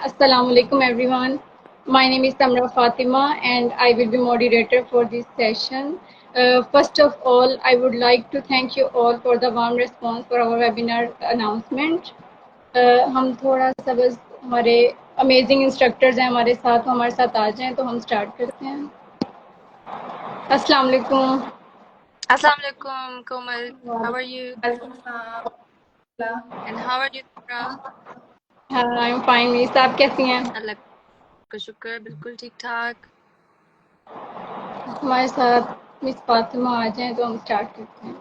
Assalamu alaikum everyone. My name is Tamra Fatima and I will be moderator for this session. First of all, I would like to thank you all for the warm response for our webinar announcement. हम थोड़ा सा बस हमारे amazing instructors हैं हमारे साथ, हमारे साथ आ जाएं तो हम स्टार्ट करते हैं. अस्सलाम वालेकुम. Assalamu alaikum, Komal. How are you? And how are you, Tamra? I am fine. Miss आप कैसी हैं? अल्लाह का शुक्र, बिल्कुल ठीक ठाक. हमारे साथ मिस फातिमा आ जाएं तो हम स्टार्ट करते हैं.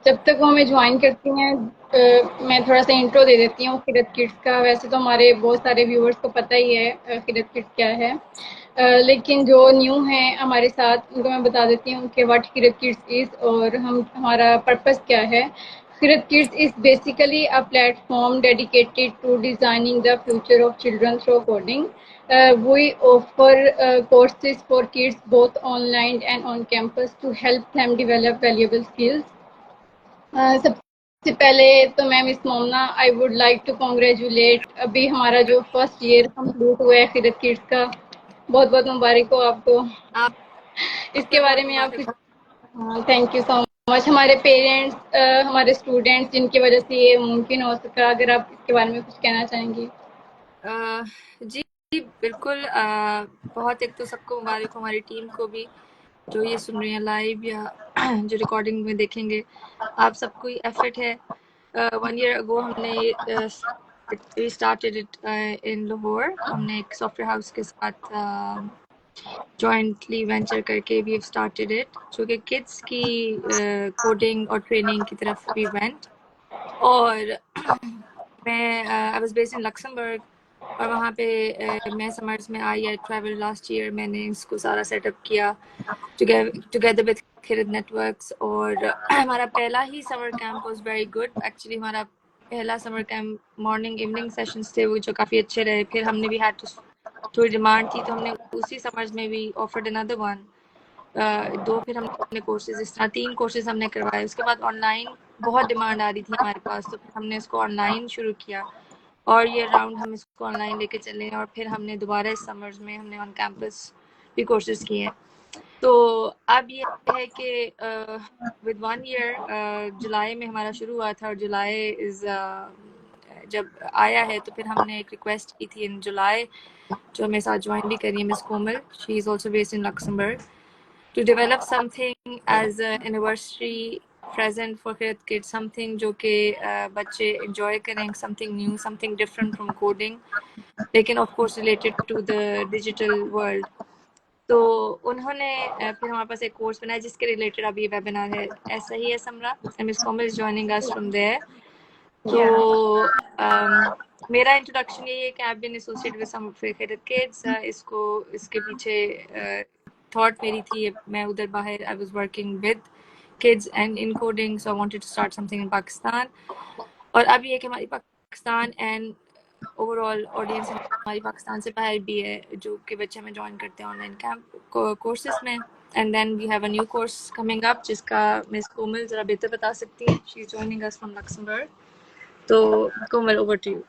जब तक वो हमें ज्वाइन करती हैं मैं थोड़ा सा इंट्रो दे देती हूँ किरत किड्स का. वैसे तो हमारे बहुत सारे व्यूअर्स को पता ही है किरत किड्स क्या है, लेकिन जो न्यू हैं हमारे साथ उनको मैं बता देती हूँ कि व्हाट किरत किड्स इज़ और हमारा पर्पस क्या है. Kirat Kids is basically a platform dedicated to designing the future of children through coding. We offer courses for kids both online and on campus to help them develop valuable skills. सबसे पहले तो मैं miss Momna I would like to congratulate. अभी हमारा जो first year complete हुआ है किरत kids का, बहुत बहुत मुबारक हो आपको. इसके बारे में आप थैंक यू सो मच. हमारे पेरेंट्स, हमारे स्टूडेंट्स जिनकी वजह से ये मुमकिन हो सका, अगर आप इसके बारे में कुछ कहना चाहेंगी. जी बिल्कुल. बहुत एक तो सबको मुबारक हो, हमारी टीम को भी जो ये सुन रहे हैं लाइव या जो रिकॉर्डिंग में देखेंगे. आप सबको ही एफर्ट है. 1 year ago हमने स्टार्टेड इट इन लाहौर. हमने एक सॉफ्टवेयर हाउस के साथ जॉइंटली वेंचर करके वी हैव स्टार्टेड इट, जो कि किड्स की कोडिंग और ट्रेनिंग की तरफ वी वेंट. और मैं I was based in Luxembourg और वहाँ पे मैं समर्स में आई. I travel last year. मैंने इसको सारा सेटअप किया टुगेदर विद किरत नेटवर्क्स. और हमारा पहला ही summer camp was very good. Actually हमारा पहला summer camp morning evening sessions थे वो जो काफ़ी अच्छे रहे. फिर हमने भी हैड टू, थोड़ी डिमांड थी तो हमने उसी समर्स में भी ऑफर्ड अनदर वन. 2 फिर हमने कोर्सेज, इस तरह 3 कोर्सेज हमने करवाए. उसके बाद ऑनलाइन बहुत डिमांड आ रही थी हमारे पास, तो फिर हमने इसको ऑनलाइन शुरू किया और ये राउंड हम इसको ऑनलाइन लेके चले. और फिर हमने दोबारा इस समर्स में हमने ऑन कैंपस भी कोर्सेज किए. तो अब ये है कि विद 1 year जुलाई में हमारा शुरू हुआ था और जुलाई इज जब आया है तो फिर हमने एक रिक्वेस्ट की थी इन जुलाई, जो मेरे साथ ज्वाइन भी करी है, miss Komal. She is also based in Luxembourg, to develop something as an anniversary present for kids, something जो कि बच्चे enjoy करें, something new, something different from coding, लेकिन of course related to the digital world. तो उन्होंने फिर हमारे पास एक कोर्स बनाया जिसके रिलेटेड अभी वेबिनार है. ऐसा ही है Samra. Miss Komal is joining us from there. तो मेरा इंट्रोडक्शन ये है कि I have been associated with some किरत किड्स. इसके पीछे थॉट मेरी थी, मैं उधर बाहर I was working with kids and in coding, so I wanted to start something in Pakistan. और अब ये कि हमारी पाकिस्तान एंड ओवरऑल ऑडियंस हमारी पाकिस्तान से बाहर भी है, जो कि बच्चे हमें ज्वाइन करते हैं ऑनलाइन कैंप कोर्सेज में. And then we have a new course coming up जिसका मिस कोमल ज़रा बेहतर बता सकती है. She is joining us from Luxembourg. तो कोमल, ओवर टू यू.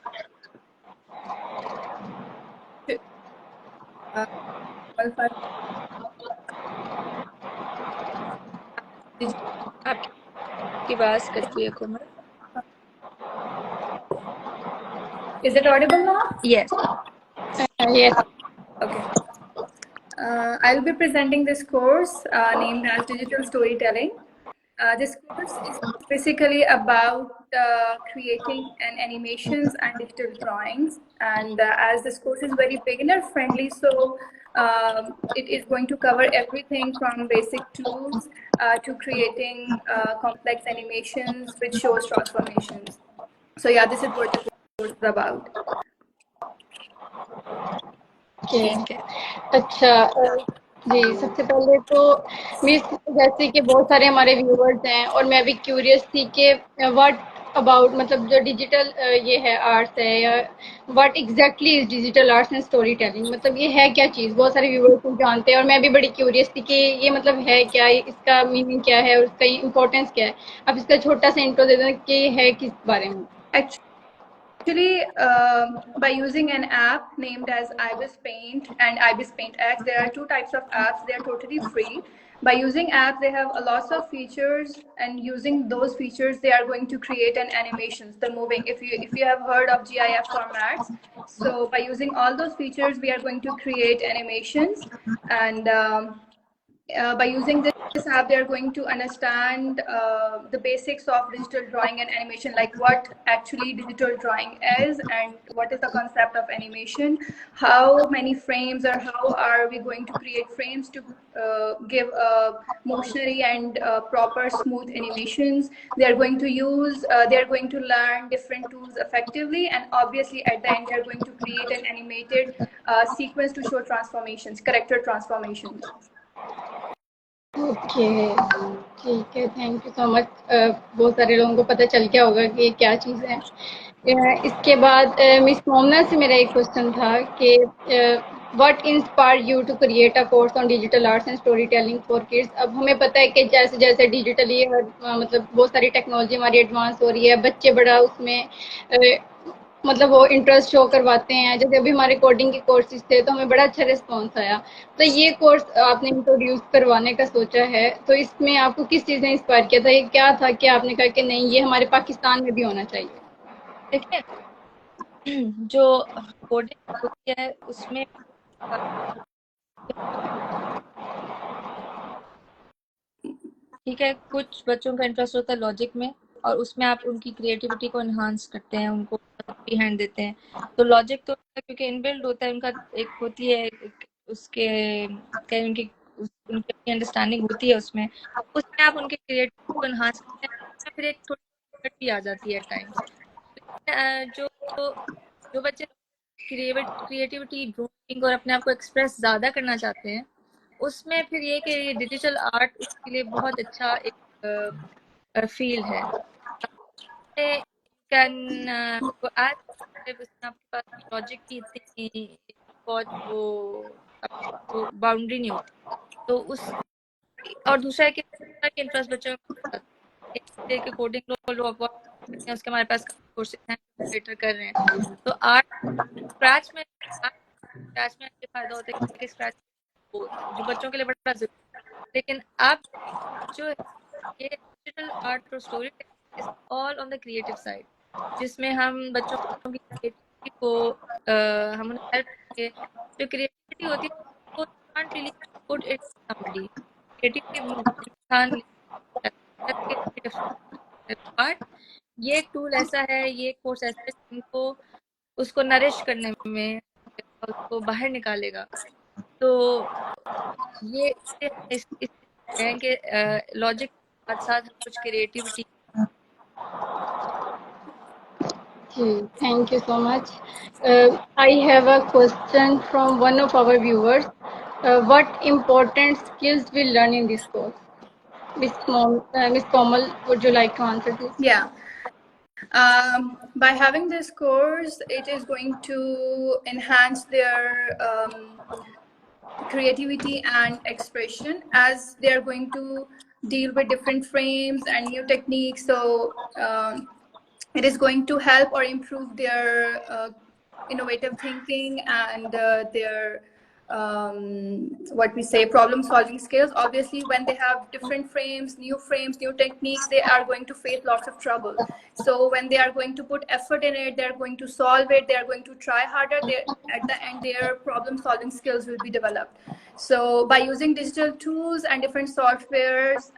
आपकी आवाज़ कटती है कोमल. Is it audible now? Yes. Yes. Okay. I'll be presenting this course named as Digital Storytelling. This course is basically about creating animations and digital drawings. And as this course is very beginner friendly, so it is going to cover everything from basic tools to creating complex animations which shows transformations. So yeah, this is what the course is about. ठीक है. अच्छा जी, सबसे पहले तो miss, जैसे कि बहुत सारे हमारे व्यूवर्स हैं और मैं भी क्यूरियस थी कि व्हाट अबाउट, मतलब जो डिजिटल ये है आर्ट्स है, या what exactly is digital arts and story telling, मतलब ये है क्या चीज़. बहुत सारे व्यूवर्स को जानते हैं और मैं भी बड़ी क्यूरियस थी कि ये मतलब है क्या, इसका मीनिंग क्या है और इसका इम्पोर्टेंस क्या है. आप इसका छोटा सा इंट्रो दे दें कि ये है किस बारे में. Actually, by using an app named as Ibis Paint and Ibis Paint X, there are two types of apps. They are totally free. By using apps, they have a lots of features, and using those features, they are going to create an animations, the moving. If you have heard of GIF formats, so by using all those features, we are going to create animations, and by using this app, they're going to understand the basics of digital drawing and animation, like what actually digital drawing is and what is the concept of animation, how many frames or how are we going to create frames to give motionary and proper smooth animations. They're going to use, they're going to learn different tools effectively, and obviously at the end, they're going to create an animated sequence to show transformations, character transformations. Okay, ठीक है, thank you so much. बहुत सारे लोगों को पता चल गया होगा कि ये क्या चीज़ है। इसके बाद मिस मोमना से मेरा एक क्वेश्चन था कि what inspire you to create a course on digital arts and story telling for kids. अब हमें पता है कि जैसे जैसे डिजिटली मतलब बहुत सारी टेक्नोलॉजी हमारी एडवांस हो रही है, बच्चे बड़ा उसमें मतलब वो इंटरेस्ट शो करवाते हैं। जैसे अभी हमारे कोडिंग के कोर्सेज थे तो हमें बड़ा अच्छा रिस्पॉन्स आया। तो ये कोर्स आपने इंट्रोड्यूस करवाने का सोचा है, तो इसमें आपको किस चीज़ ने इंस्पायर किया था? ये क्या था कि आपने कहा कि नहीं, ये हमारे पाकिस्तान में भी होना चाहिए? देखिए, जो कोडिंग होती है उसमें ठीक है, कुछ बच्चों का इंटरेस्ट होता है लॉजिक में, और उसमें आप उनकी क्रिएटिविटी को एनहांस करते हैं, उनको फ्री हैंड देते हैं। तो लॉजिक तो क्योंकि इनबिल्ड होता है, उनका एक होती है उसके कहीं उनकी उनकी अंडरस्टैंडिंग होती है उसमें आप उनके क्रिएटिविटी को एनहांस करते हैं, फिर एक थोड़ी भी आ जाती है टाइम्स। जो जो बच्चे क्रिएटिविटी, ड्राइंग और अपने आप को एक्सप्रेस ज़्यादा करना चाहते हैं, उसमें फिर ये कि डिजिटल आर्ट उसके लिए बहुत अच्छा एक फील है। कैन आपके पास लॉजिक की इतनी बहुत वो बाउंड्री नहीं होती, तो उस और दूसरा है कि इंटरेस्ट बच्चों को एक कोडिंग लो उसके हमारे पास कोर्सेज हैं, क्रिएटर कर रहे हैं। तो आर्ट स्क्रैच में ये फायदा होता है कि स्क्रैच जो बच्चों के लिए बड़ा जरूरी है। लेकिन अब जो ये डिजिटल आर्ट और story is all on the creative side, जिसमें हम बच्चों की क्रिएटिविटी को हम उन्हें हेल्प करेंगे। जो क्रिएटिविटी होती है वो can't really put it somebody creative इंसान बट ये टूल ऐसा है, ये कोर्स ऐसा है जिनको उसको नरिश करने में उसको बाहर निकालेगा। तो ये है कि लॉजिक के साथ साथ कुछ creativity. Thank you so much. I have a question from one of our viewers. What important skills we learn in this course? Miss Komal, would you like to answer this? Yeah. By having this course, it is going to enhance their creativity and expression, as they are going to deal with different frames and new techniques. So it is going to help or improve their innovative thinking and their what we say problem solving skills. Obviously, when they have different frames, new techniques, they are going to face lots of trouble. So when they are going to put effort in it, they're going to solve it, they're going to try harder, at the end their problem solving skills will be developed. So by using digital tools and different softwares,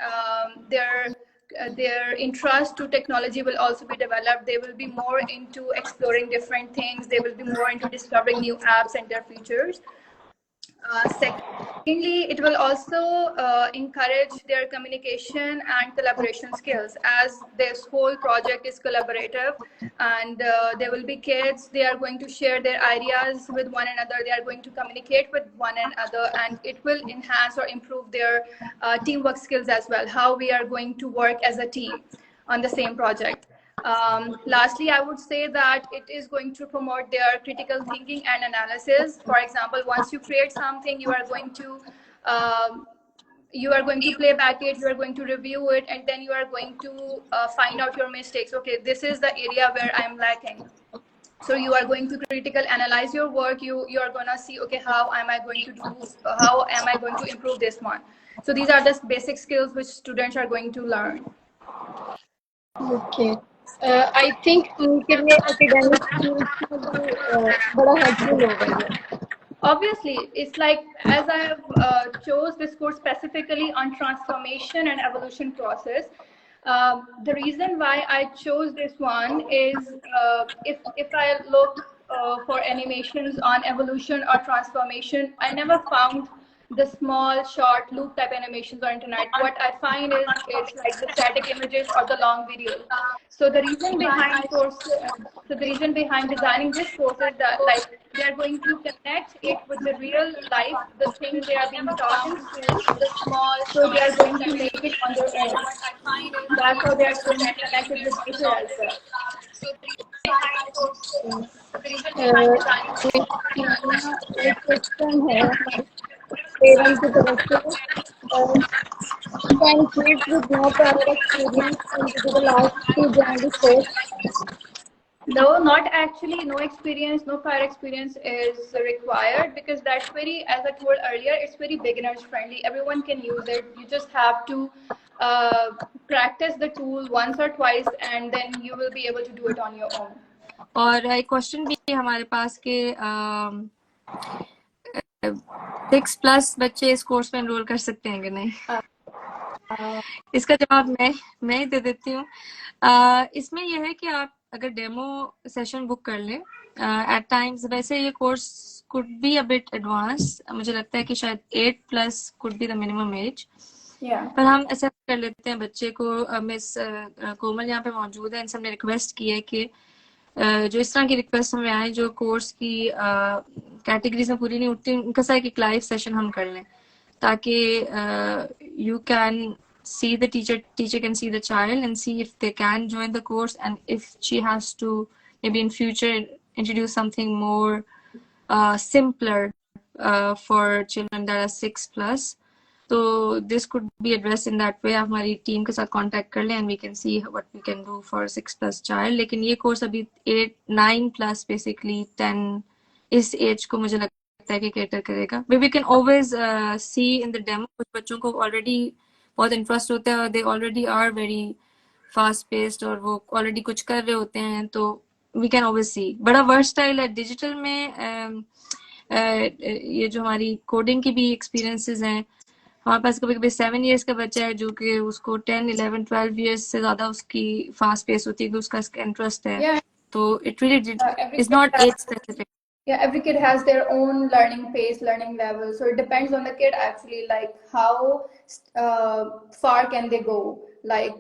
their interest to technology will also be developed. They will be more into exploring different things. They will be more into discovering new apps and their features. Secondly, it will also encourage their communication and collaboration skills, as this whole project is collaborative, and there will be kids. They are going to share their ideas with one another. They are going to communicate with one another, and it will enhance or improve their teamwork skills as well, how we are going to work as a team on the same project. Lastly, I would say that it is going to promote their critical thinking and analysis. For example, once you create something, you are going to play back it, you are going to review it, and then you are going to find out your mistakes. Okay, this is the area where I'm lacking. So you are going to critical analyze your work. You are gonna see, okay, how am I going to do? How am I going to improve this one? So these are the basic skills which students are going to learn. Okay. I think उनके लिए academic skills में भी बड़ा helpful होगा ये. Obviously, it's like, as I have chose this course specifically on transformation and evolution process. The reason why I chose this one is if I look for animations on evolution or transformation, I never found the small short loop type animations on internet. What I find is it's like the static images or the long videos. So the reason behind designing this course is that, like, they are going to connect it with the real life, the things they are being taught in school, the small, so they are going to make it on their own. That's how they are going to connect it with nature as well. एक question है parents की तरफ से. Can kids with no prior experience into the last to join the course? No, not actually. No experience, no prior experience is required, because that's very, as I told earlier, it's very beginners friendly. Everyone can use it. You just have to practice the tool once or twice, and then you will be able to do it on your own. और एक question भी है हमारे पास के 6+ बच्चे इस course में enrol कर सकते हैं कि नहीं. इसका जवाब मैं ही दे देती हूँ. इसमें यह है कि आप अगर डेमो सेशन बुक कर लें एट टाइम्स, वैसे ये course could be a bit advance. मुझे लगता है कि शायद 8+ could be the minimum age. पर हम ऐसा कर लेते हैं बच्चे को. मिस कोमल यहाँ पे मौजूद है, इनसे हमने रिक्वेस्ट की है कि जो इस तरह की रिक्वेस्ट हमें आए जो कोर्स की कैटेगरीज में पूरी नहीं उठती, उनका सा एक लाइव सेशन हम कर लें, ताकि you can see the teacher can see the child and see if they can join the course, and if she has to maybe in future introduce something more simpler for children that are 6+. So this could be addressed in that way. आप हमारी team के साथ contact कर लें and we can see what we can do for 6+ child. लेकिन ये course अभी 8-9+ basically 10 इस एज को मुझे लगता है कि कैटर करेगा. But we can always see in the demo, कुछ बच्चों को already बहुत इंटरेस्ट होता है और they already are very fast paced और वो already कुछ कर रहे होते हैं, तो we can always see. बड़ा versatile है. डिजिटल में ये जो हमारी कोडिंग की भी एक्सपीरियंसेस हैं, हमारे पास कभी कभी 7 years का बच्चा है जो कि उसको 10, 11, 12 years से ज्यादा उसकी फास्ट पेस होती है कि उसका इंटरेस्ट है. तो it really is not age specific. Yeah, every kid has their own learning pace, learning level. So it depends on the kid actually, like how far can they go. Like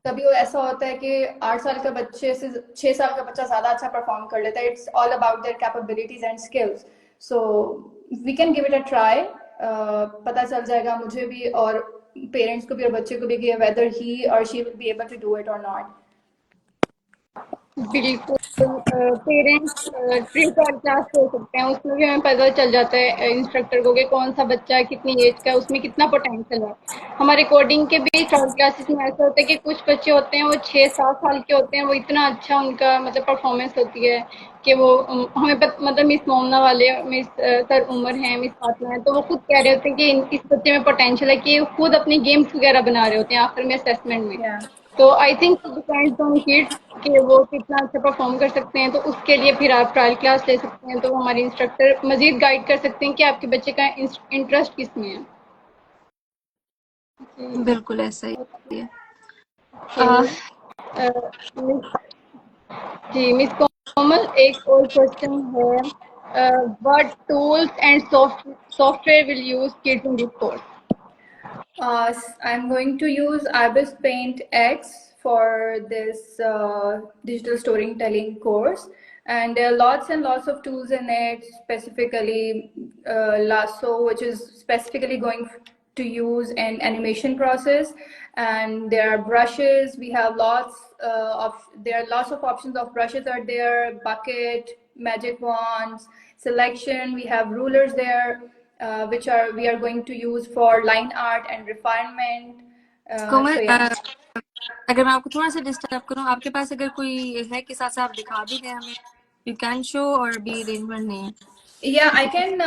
कभी वो ऐसा होता है कि 8 साल के बच्चे से 6 साल का बच्चा ज्यादा अच्छा परफॉर्म कर लेता है. It's all about their capabilities and skills. So we can give it a try. पता चल जाएगा मुझे भी और पेरेंट्स को भी और बच्चे को भी कि whether he or she will be able to do it or not. बिल्कुल. पेरेंट्स प्री-टॉल क्लास ले सकते हैं, उसमें भी हमें पता चल जाता है इंस्ट्रक्टर को कि कौन सा बच्चा कितनी एज का है, उसमें कितना पोटेंशियल है. हमारे कोडिंग के भी टॉल क्लासेस में ऐसा होता है कि कुछ बच्चे होते हैं वो 6-7 साल के होते हैं, वो इतना अच्छा उनका मतलब परफॉर्मेंस होती है कि वो हमें मतलब मिस मोमना वाले मिस सर उमर हैं, मिस फातिमा हैं, तो वो खुद कह रहे होते हैं कि इस बच्चे में पोटेंशियल है कि खुद अपने गेम्स वगैरह बना रहे होते हैं आखिर में असेसमेंट में. तो I think depends on kids कि वो कितना अच्छा परफॉर्म कर सकते हैं, तो उसके लिए फिर आप ट्रायल क्लास ले सकते हैं. तो हमारे इंस्ट्रक्टर मजीद गाइड कर सकते हैं कि आपके बच्चे का इंटरेस्ट किस में है. बिल्कुल ऐसा ही है. जी मिस कोमल, एक और क्वेश्चन है. What tools and software will use kids in this course? I'm going to use IBIS Paint X for this digital storytelling course, and there are lots and lots of tools in it, specifically Lasso, which is specifically going to use an animation process, and there are brushes. We have there are lots of options of brushes are there, bucket, magic wands, selection. We have rulers there, which we are going to use for line art and refinement. कोमल, अगर मैं आपको थोड़ा सा disturb करूं, आपके पास अगर कोई है कि साथ साथ आप दिखा भी दें हमें You can show or be arrangement name. Yeah, I can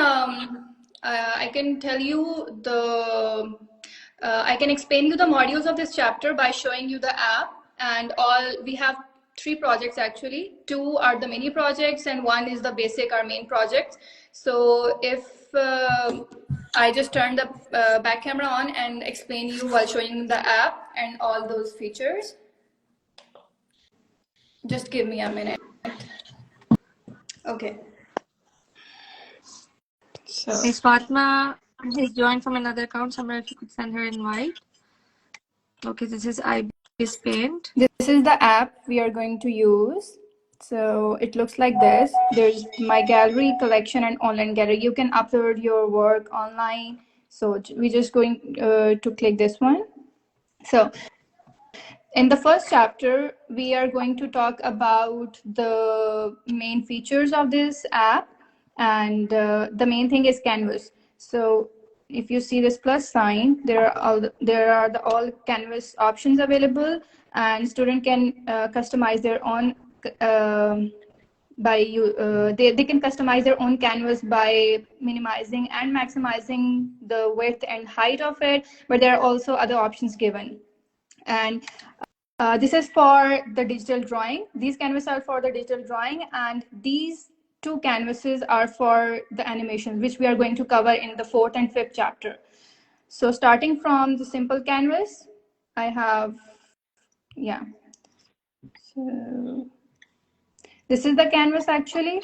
tell you the I can explain you the modules of this chapter by showing you the app and all. We have three projects actually. Two are the mini projects and one is the basic, our main project. So if I just turn the back camera on and explain you while showing the app and all those features. Just give me a minute. Okay. So Miss Fatma is joined from another account. Somewhere, if you could send her invite. Okay, this is IBIS Paint. this is the app we are going to use. So it looks like this. There's my gallery, collection, and online gallery. You can upload your work online. So we're just going to click this one. So in the first chapter, we are going to talk about the main features of this app, and the main thing is Canvas. So if you see this plus sign, there are the all Canvas options available, and student can customize their own by you. They can customize their own canvas by minimizing and maximizing the width and height of it, but there are also other options given. And this is for the digital drawing. These canvases are for the digital drawing, and these two canvases are for the animation, which we are going to cover in the fourth and fifth chapter. So starting from the simple canvas, I have, yeah. So this is the canvas actually.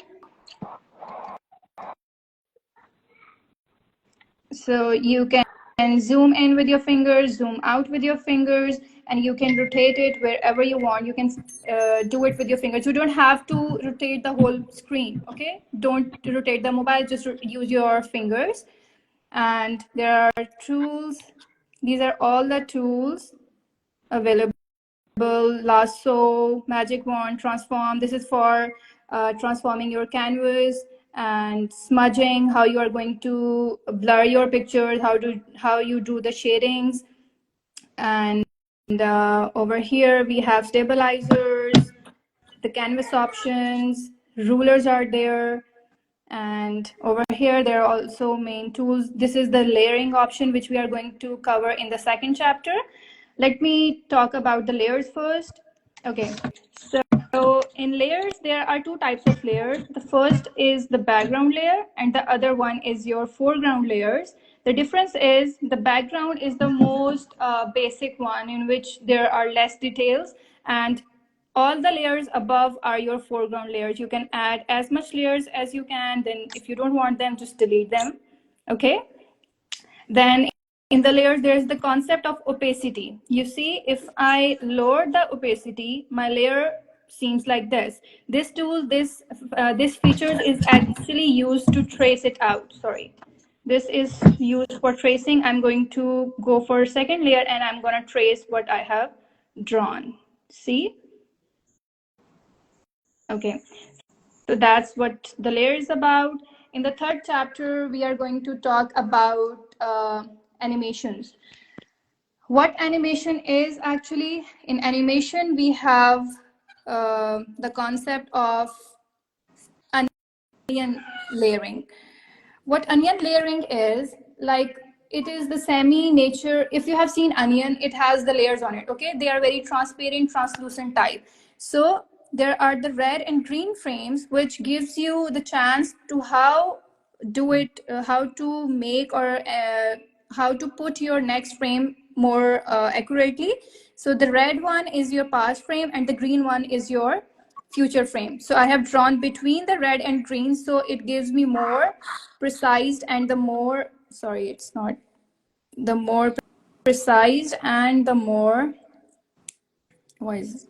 So you can zoom in with your fingers, zoom out with your fingers, and you can rotate it wherever you want. You can do it with your fingers. You don't have to rotate the whole screen, okay? Don't rotate the mobile, just use your fingers. And there are tools. These are all the tools available. Lasso, magic wand, transform. This is for transforming your canvas, and smudging, how you are going to blur your pictures, how you do the shadings. And over here we have stabilizers, the canvas options, rulers are there. And over here there are also main tools. This is the layering option, which we are going to cover in the second chapter. Let me talk about the layers first. Okay, so in layers, there are two types of layers. The first is the background layer, and the other one is your foreground layers. The difference is the background is the most basic one, in which there are less details, and all the layers above are your foreground layers. You can add as much layers as you can. Then if you don't want them, just delete them. Okay. Then in the layers, there's the concept of opacity. You see, if I lower the opacity, my layer seems like this. This tool, this feature is actually used to trace it out. Sorry. This is used for tracing. I'm going to go for a second layer and I'm going to trace what I have drawn. See? Okay. So that's what the layer is about. In the third chapter, we are going to talk about animations. What animation is actually? In animation, we have the concept of onion layering. What onion layering is, like, it is the semi nature. If you have seen onion, it has the layers on it. Okay, they are very transparent, translucent type. So there are the red and green frames, which gives you the chance to how to make or how to put your next frame more accurately. So the red one is your past frame and the green one is your future frame. So I have drawn between the red and green, so it gives me more precise, and the more, sorry, it's not, the more precise and the more, why is,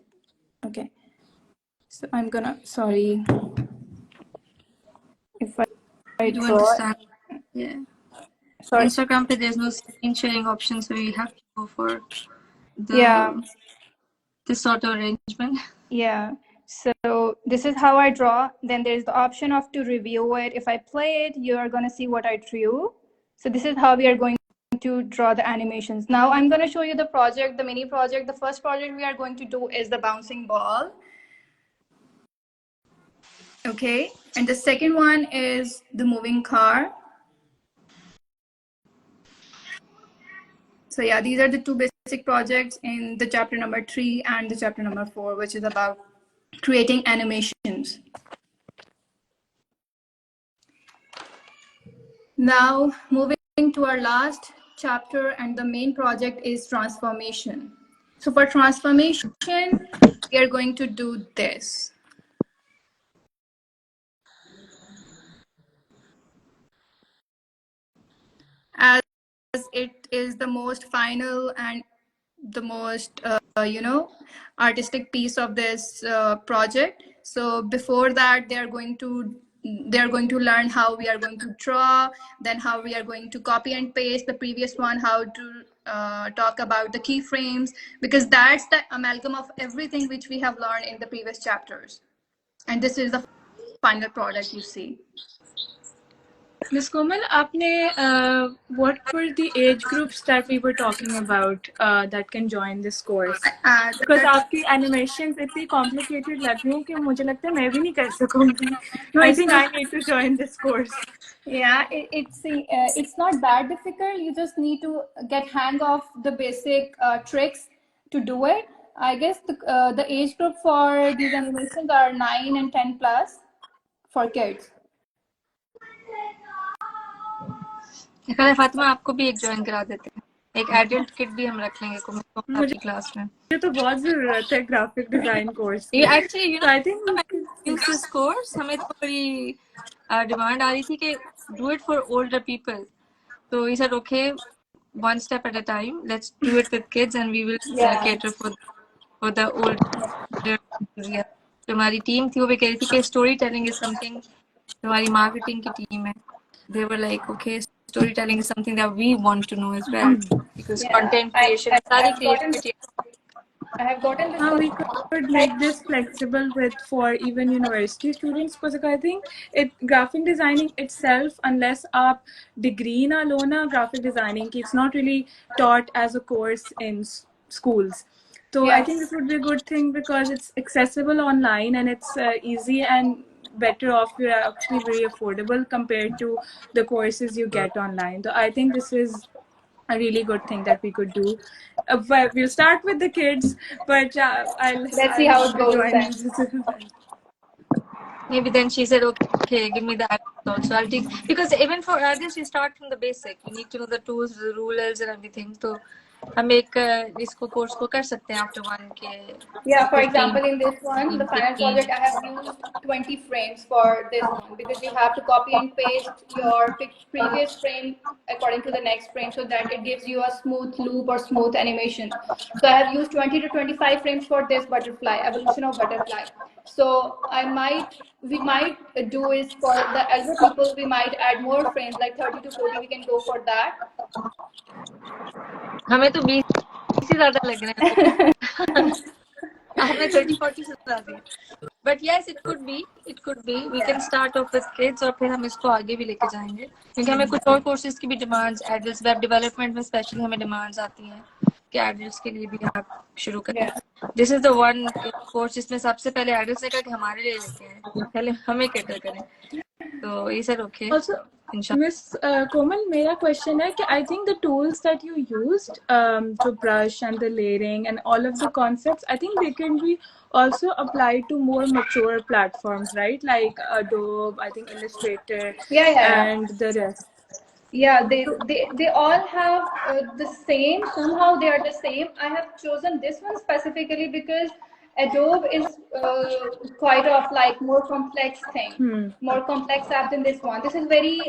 okay. So I'm gonna, sorry, if I Do draw, understand? Yeah. sorry. Instagram, there's no screen sharing option, so you have to go for Yeah, this sort of arrangement. yeah. So this is how I draw. Then there's the option of to review it. If I play it, you are gonna see what I drew. So this is how we are going to draw the animations. Now I'm going to show you the project, the mini project. The first project we are going to do is the bouncing ball. Okay, and the second one is the moving car. So yeah, these are the two basic projects in the chapter number 3 and the chapter number 4, which is about creating animations. Now, moving to our last chapter, and the main project is transformation. So for transformation, we are going to do this. As it is the most final and the most artistic piece of this project. So before that, they are going to learn how we are going to draw, then how we are going to copy and paste the previous one, how to talk about the keyframes, because that's the amalgam of everything which we have learned in the previous chapters, and this is the final product you see. Ms. Komal, what were the age groups that we were talking about that can join this course? Because आपकी animations इतनी complicated लग रही हैं कि मुझे लगता है मैं भी नहीं कर सकूंगी. I think I need to join this course. Yeah, it's not that difficult. You just need to get hang of the basic tricks to do it. I guess the age group for these animations are 9 and 10 plus for kids. Fatima आपको भी एक join करा देते हैं, एक adult kit भी हम रख लेंगे आपकी क्लास में. मुझे तो बहुत जरूरत है ग्राफिक डिजाइन कोर्स की. Actually you know I think use this course, हमें तो बड़ी डिमांड आ रही थी कि do it for older people, तो we said okay one step at a time, let's do it with kids and we will cater for the older. जो हमारी टीम थी वो भी कह रही थी कि स्टोरी टेलिंग इज समथिंग, हमारी मार्केटिंग की टीम है, they were like okay, storytelling is something that we want to know as well, because content creation, I have gotten this. How we could make this flexible for even university students, because I think graphic designing itself, unless आप degree ना लो ना graphic designing की, it's not really taught as a course in schools. So I think this would be a good thing because it's accessible online and it's easy and better off. You're actually very affordable compared to the courses you get online. So I think this is a really good thing that we could do. But we'll start with the kids, but let's see how it goes then. Maybe then she said okay, give me the iPad also, I'll take, because even for this you start from the basic, you need to know the tools, the rulers and everything. So हम एक इसको course को कर सकते हैं after one के. Yeah, for example, in this one, the final project, I have used 20 frames for this one, because you have to copy and paste your previous frame according to the next frame, so that it gives you a smooth loop or smooth animation. So I have used 20 to 25 frames for this butterfly, evolution of butterfly. So we might do is for the elder people, we might add more frames, like 30 to 40, we can go for that. हमें तो 20 से ज़्यादा लग रहे हैं. हमें 30-40 से ज़्यादा है. But yes, it could be. We can start off with kids और फिर हम इसको आगे भी लेके जाएंगे, क्योंकि हमें कुछ और कोर्सेज की भी डिमांड्स, एडल्ट्स वेब डेवलपमेंट में स्पेशली हमें डिमांड्स आती हैं कि एडल्ट्स के लिए भी आप शुरू करें. This is the one course जिसमें सबसे पहले एडल्ट्स ने कहा कि हमारे लिए लेके आए, पहले हमें कैटर करें. तो ये सर ओके. Miss Komal, मेरा question है कि I think the tools that you used, to brush and the layering and all of the concepts, I think they can be also applied to more mature platforms, right? Like Adobe, I think Illustrator, and the rest. Yeah, they all have the same, somehow they are the same. I have chosen this one specifically because Adobe is quite of like more complex thing, more complex app than this one. This is very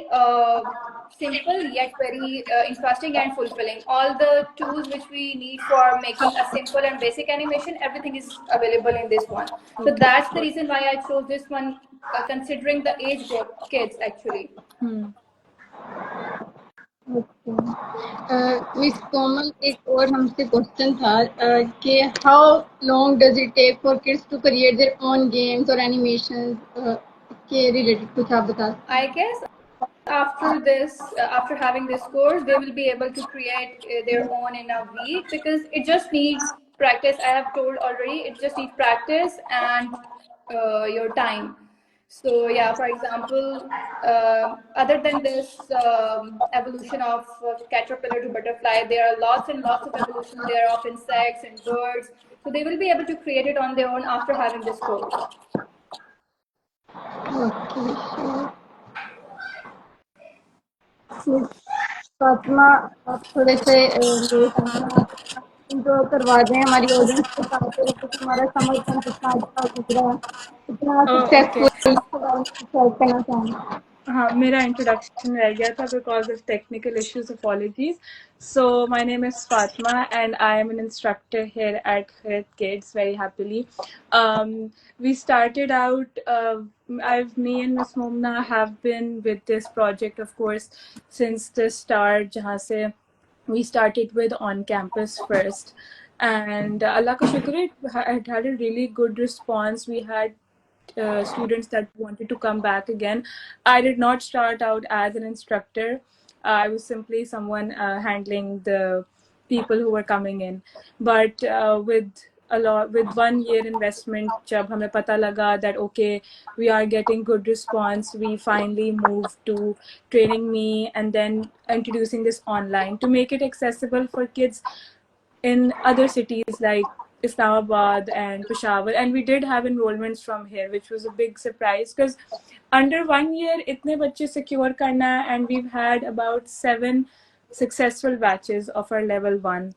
simple yet very interesting and fulfilling. All the tools which we need for making a simple and basic animation, everything is available in this one. So that's the reason why I chose this one, considering the age group, kids actually. Miss Komal, एक और हमसे question था कि how long does it take for kids to create their own games और animations के related कुछ आप बता. I guess after this, after having this course, they will be able to create their own in a week, because it just needs practice. I have told already, it just needs practice and your time. So yeah, for example, other than this evolution of caterpillar to butterfly, there are lots and lots of evolution there of insects and birds. So they will be able to create it on their own after having this course. Okay Fatima, आप थोड़े से late आए हैं, आप intro करवा दें हमारी audience के साथ कि हमारा समर कैंप कितना अच्छा गुजरा, कितना Oh, okay. सक्सेसफुल इसके बारे में शेयर करना चाहेंगे। हाँ, मेरा इंट्रोडक्शन रह गया था because of technical issues. Apologies. So my name is Fatma and I am an instructor here at Kharit Kids very happily. We started out, me and Miss Momna have been with this project of course since the start, जहाँ से we started with on campus first. And Allah ka shukr, it had a really good response. We had students that wanted to come back again. I did not start out as an instructor. I was simply someone handling the people who were coming in. But with 1 year investment, जब हमें पता लगा that okay, we are getting good response, we finally moved to training me and then introducing this online to make it accessible for kids in other cities like Islamabad and Peshawar, and we did have enrollments from here, which was a big surprise because under 1 year, itne bacche secure karna, and we've had about 7 successful batches of our level 1.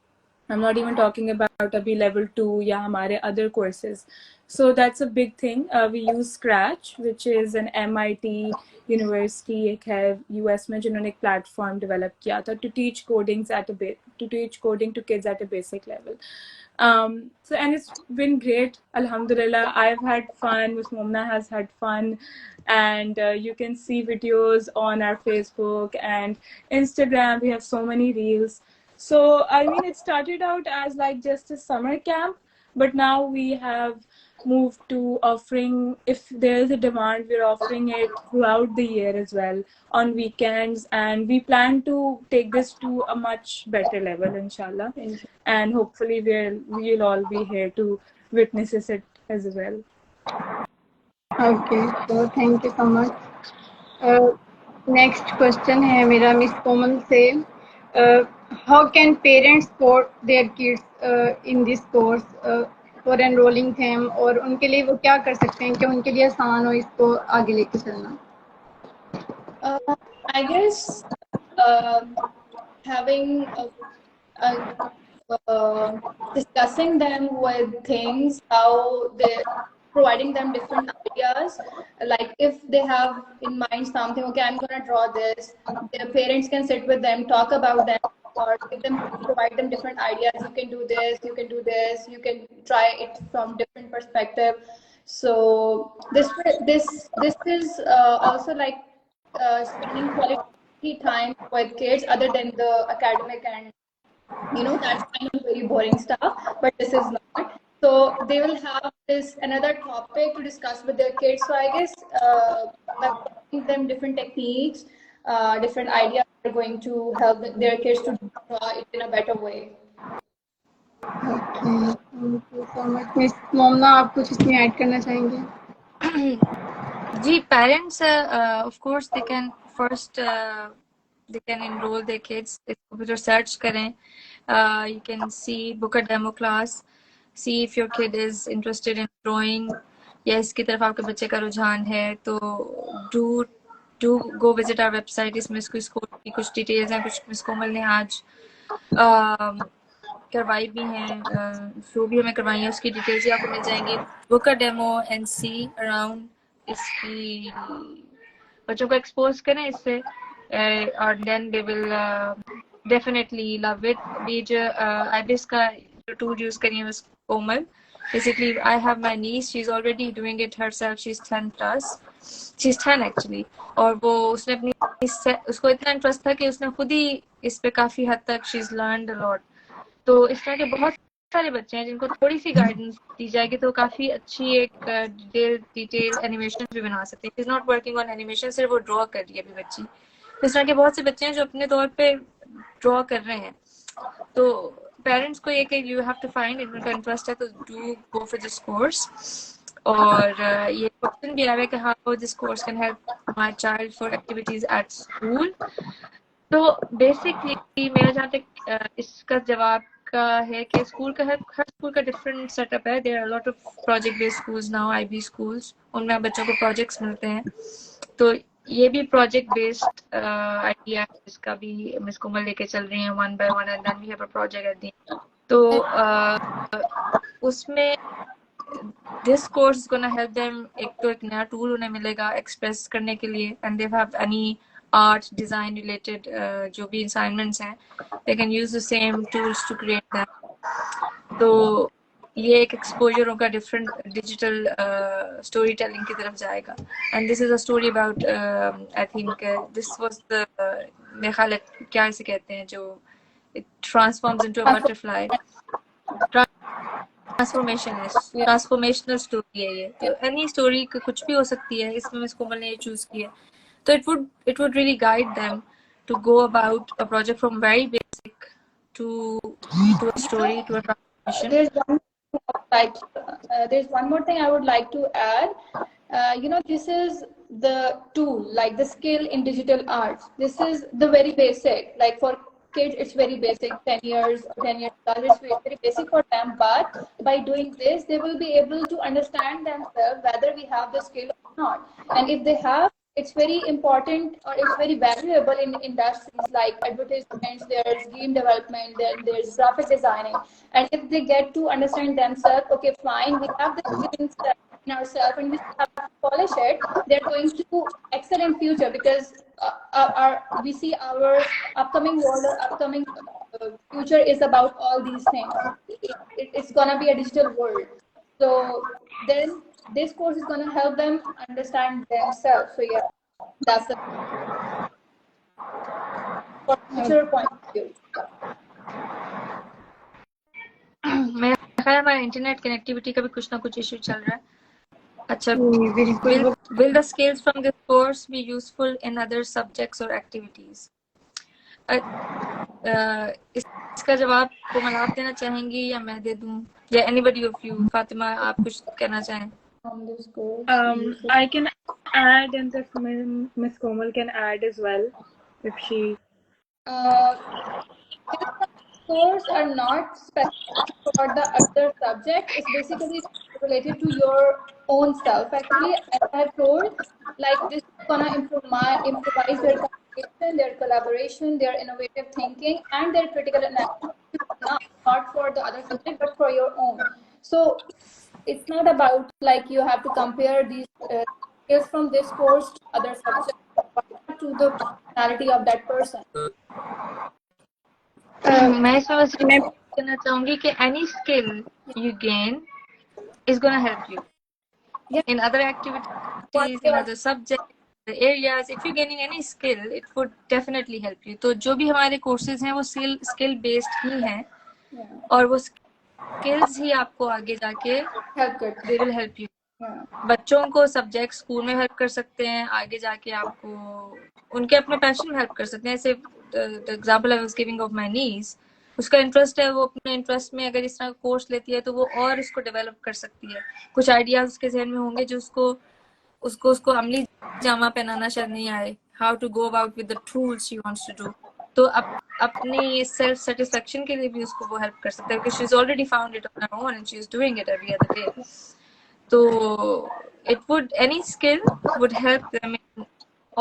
I'm not even talking about abhi level 2 ya hamare other courses. So that's a big thing. We use Scratch, which is an MIT university एक है US में जिन्होंने एक platform develop किया था to teach coding to kids at a basic level. So and it's been great, alhamdulillah. I've had fun, Miss Momna has had fun, and you can see videos on our Facebook and Instagram. We have so many reels. So I mean, it started out as like just a summer camp, but now we have moved to offering, if there is a demand, we're offering it throughout the year as well on weekends, and we plan to take this to a much better level, inshallah. And hopefully we'll all be here to witness it as well. Okay, तो thank you so much. Next question है मेरा miss Komal से, how can parents support their kids in this course for enrolling them, और उनके लिए वो क्या कर सकते हैं कि उनके लिए आसान हो इसको आगे लेके चलना। I guess having discussing them with things, how they providing them different ideas, like if they have in mind something, okay, I'm gonna draw this, their parents can sit with them, talk about them, or give them, provide them different ideas. You can do this, you can do this, you can try it from different perspective. So this is also like spending quality time with kids other than the academic, and that's kind of very boring stuff, but this is not. So they will have this another topic to discuss with their kids. So I guess by giving them different techniques, different ideas are going to help their kids to draw it in a better way. Okay, thank you so much. Miss Momna, आप कुछ इसमें add करना चाहेंगे? जी, parents of course they can first they can enroll their kids. Computer search करें, you can see, book a demo class, see if your kid is interested in drawing या इसकी तरफ आपके बच्चे का रुझान है, तो do go visit our website. इसमें इसको की कुछ डिटेल्स हैं, कुछ मिस कोमल ने आज करवाई भी हैं, जो भी हमें करवाई है उसकी डिटेल्स ही आपको मिल जाएंगी। Book a demo and see around, इसकी बच्चों को एक्सपोज करें इससे, और then they will definitely love it. भी जो आईबिस का जो टूल यूज करिए miss Komal, basically I have my niece, she's already doing it herself, she's 10 plus, she's 10 actually, और वो उसने अपनी उसको इतना इंटरेस्ट था कि उसने खुद ही इस पे काफी हद तक she's learned a lot। तो इस तरह के बहुत सारे बच्चे हैं जिनको थोड़ी सी गाइडेंस दी जाएगी तो काफी अच्छी एक डिटेल एनिमेशन भी बना सकते हैं। Is not working on animation, सिर्फ वो ड्रॉ कर रही है अभी बच्ची। इस तरह के बहुत से बच्चे हैं जो अपने तौर पे ड्रॉ कर रहे हैं। तो पेरेंट्स को ये कि यू हैव टू फाइंड, इनका इंटरेस्ट है तो do go for this course. और ये क्वेश्चन भी आया कि how this course can help my child for activities at school. तो बेसिकली मेरा जहाँ तक इसका जवाब का है कि स्कूल का हर स्कूल का डिफरेंट सेटअप है। There are lot of project based schools now, IB schools, उनमें बच्चों को प्रोजेक्ट्स मिलते हैं। तो ये भी प्रोजेक्ट बेस्ड आइडिया इसका भी मिस कोमल लेके चल रही है, 1 by 1 and then we have a project at the end. तो उसमें this course gonna help them, एक तो एक नया टूल उन्हें मिलेगा एक्सप्रेस करने के लिए, and they have any art design related जो भी असाइनमेंट्स हैं, they can use the same tools to create them. तो ये एक एक्सपोजर उनका डिफरेंट डिजिटल स्टोरी टेलिंग की तरफ जाएगा। And this is a story about I think this was the मेरे ख्याल क्या इसे कहते हैं जो it transforms into a butterfly, transformation है, ट्रांसफॉर्मेशनल स्टोरी है ये। तो एनी स्टोरी कुछ भी हो सकती है, इसमें मिस कोमल ने ये चूज किया। तो it would really guide them to go about a project from very basic to a story to a transformation. There's one more thing I would like to add. This is the tool, like the skill in digital arts. This is the very basic. Like for kids, it's very basic. 10 years, 10 years old, it's very basic for them. But by doing this, they will be able to understand themselves whether we have the skill or not. And if they have, it's very important, or it's very valuable in industries like advertisements, there's game development, then there's graphic designing. And if they get to understand themselves, okay, fine, we have the skill in ourselves and we have to polish it, they're going to excel in future, because we see our upcoming world, or upcoming future is about all these things. It's gonna be a digital world. So then this course is going to help them understand themselves. So yeah, that's the future point of view. मेरा ख्याल हमारा internet connectivity का भी कुछ ना कुछ issue चल रहा है। अच्छा, will the skills from this course be useful in other subjects or activities? इसका जवाब कोमल आप देना चाहेंगी या मैं दे दूं, या anybody of you? फातिमा, आप कुछ कहना चाहें? From this course, I can add, and if Miss Komal can add as well, if she. Course are not specific for the other subject. It's basically related to your own self. Actually, as I have told, like this is gonna improvise their communication, their collaboration, their innovative thinking, and their critical analysis. Not for the other subject, but for your own. So it's not about like you have to compare these skills from this course to other subjects, but to the personality of that person. मैं इसमें बस कहना चाहूंगी कि any skill you gain is going to help you in other activities, in other subjects, the areas. If you're gaining any skill, it would definitely help you. तो जो भी हमारे courses हैं वो skill based ही हैं, और वो skills ही आपको आगे जाके they will help you. बच्चों को सब्जेक्ट स्कूल में हेल्प कर सकते हैं, आगे जाके आपको उनके अपने पैशन में हेल्प कर सकते हैं। ऐसे the example I was giving of my niece, उसका इंटरेस्ट है, वो अपने इंटरेस्ट में अगर इस तरह का कोर्स लेती है तो वो और इसको डेवलप कर सकती है। कुछ आइडियाज उसके जहन में होंगे जो उसको अमली जामा पहनाना शायद नहीं आए, how to go about with the tools she wants to do. तो अपनी सेल्फ सेटिस्फेक्शन के लिए भी उसको वो हेल्प कर सकता है, because she is already found it on her own and she is doing it every other day. So any skill would help them in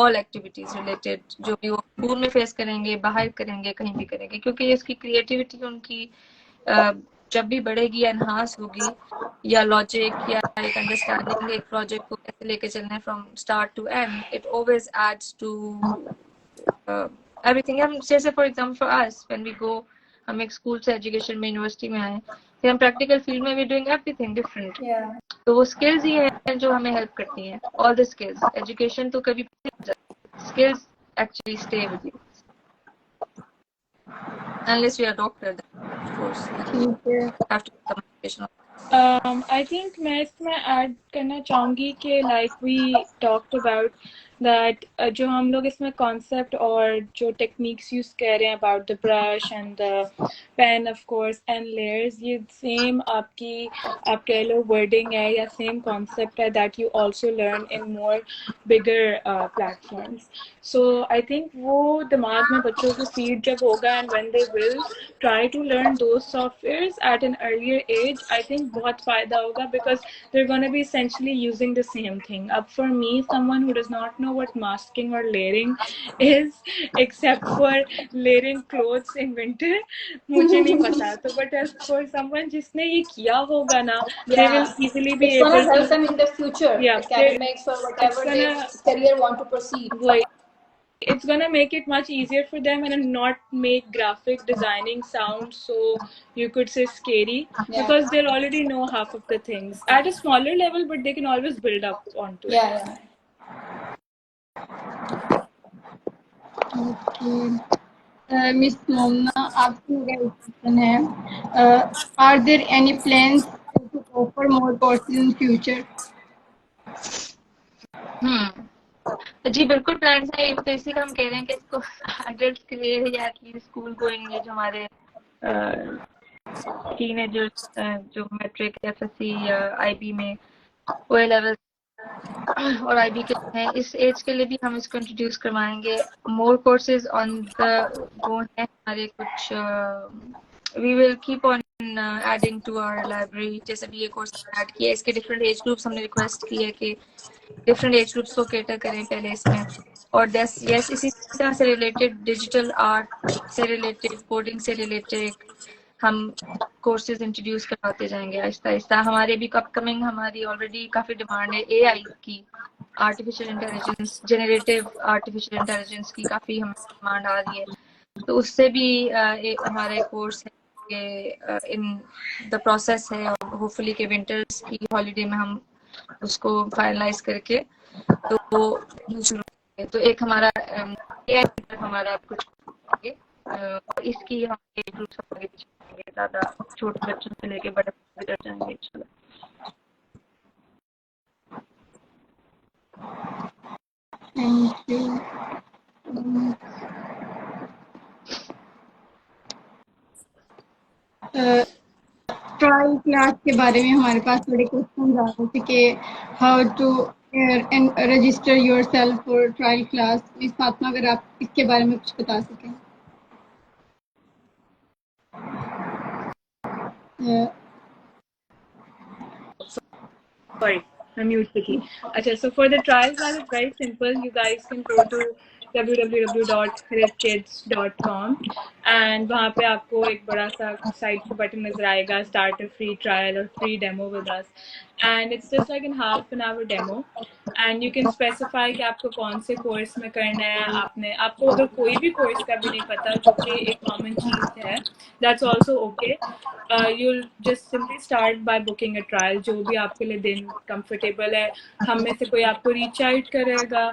all activities related, जो भी वो स्कूल में फेस करेंगे, बाहर करेंगे, कहीं भी करेंगे, क्योंकि इसकी क्रिएटिविटी उनकी जब भी बढ़ेगी, एनहांस होगी, या लॉजिक या एक अंडरस्टैंडिंग एक प्रोजेक्ट को कैसे लेके चलना है from start to end, it always adds to everything. हम जैसे for example for us when we go, हम एक स्कूल से एजुकेशन में यूनिवर्सिटी में आए, फिर हम प्रैक्टिकल फील्ड में भी डूइंग एवरीथिंग डिफरेंट। तो वो स्किल्स ही हैं जो हमें हेल्प करती हैं। ऑल द स्किल्स, एजुकेशन तो कभी skills actually stay with you unless you are a doctor, then of course you have to communication. I think मैं इसमें add करना चाहूँगी कि like we talked about that जो हम लोग इसमें concept और जो techniques use कर रहे हैं about the brush and the pen of course and layers, ये same आपकी आप कह लो wording है या same concept है that you also learn in more bigger platforms. So I think वो दिमाग में बच्चों को feed जब होगा and when they will try to learn those softwares at an earlier age, I think बहुत फायदा होगा because they're going to be essentially using the same thing. For me, someone who does not know what masking or layering is, except for layering clothes in winter, मुझे नहीं पता. So, but as for someone जिसने ये किया होगा ना, they will easily be it's able gonna help to. them in the future, Yeah, academics or whatever they career want to proceed. It's gonna make it much easier for them and not make graphic designing sound so you could say scary because they'll already know half of the things at a smaller level, but they can always build up onto it. Yeah. Okay. Miss Momna, आपसे मेरा एक question है. Are there any plans to offer more courses in future? जी बिल्कुल plans है. तो इसी का हम कह रहे हैं कि इसको एडल्ट्स के लिए या एटलीस्ट स्कूल गोइंग जो हमारे टीनेजर्स जो मैट्रिक एफएससी या आईबी में ओ लेवल और आईबी के हैं, इस एज के लिए भी हम इसको इंट्रोड्यूस करवाएंगे. More courses on the go हैं हमारे कुछ. We will keep on adding to our library. जैसे भी ये कोर्स ऐड किया, इसके डिफरेंट एज ग्रुप्स हमने रिक्वेस्ट की है कि डिफरेंट एज ग्रुप्स को कैटर करें पहले इसमें. और यस इसी तरह से रिलेटेड डिजिटल आर्ट से रिलेटेड, कोडिंग से रिलेटेड हम कोर्सेज इंट्रोड्यूस करवाते जाएंगे आहिस्ता आहिस्ता. हमारे भी अपकमिंग हमारी ऑलरेडी काफ़ी डिमांड है एआई की, artificial intelligence, generative artificial intelligence की काफ़ी हमें डिमांड आ रही है. तो उससे भी हमारे कोर्स है इन द प्रोसेस है और होपफुली के विंटर्स की हॉलीडे में हम उसको फाइनलाइज करके तो शुरू. तो एक हमारा एआई हमारा कुछ इसकी हम ग्रुप्स आगे चलेंगे, ज़्यादा छोटे बच्चों से लेके बड़े तक जाएंगे इंशाल्लाह. Thank you. ट्रायल क्लास के बारे में हमारे पास थोड़े क्वेश्चन आ रहे थे कि how to register yourself for trial class. Miss Fatima, अगर आप इसके बारे में कुछ बता सकें. Sorry, I mute the key. Okay, so for the trial class, it's very simple. You guys can go to www.kharidkids.com and वहाँ पे आपको एक बड़ा सा साइड पे बटन नजर आएगा, start a free trial or free demo with us, and it's just like an half-an-hour demo. And you can specify कि आपको कौन से कोर्स में करना है. आपको अगर कोई भी कोर्स का भी नहीं पता, जो कि एक कॉमन चीज़ है, that's also okay. You'll just simply start by booking a trial. जो भी आपके लिए दिन comfortable है, हम में से कोई आपको reach out करेगा.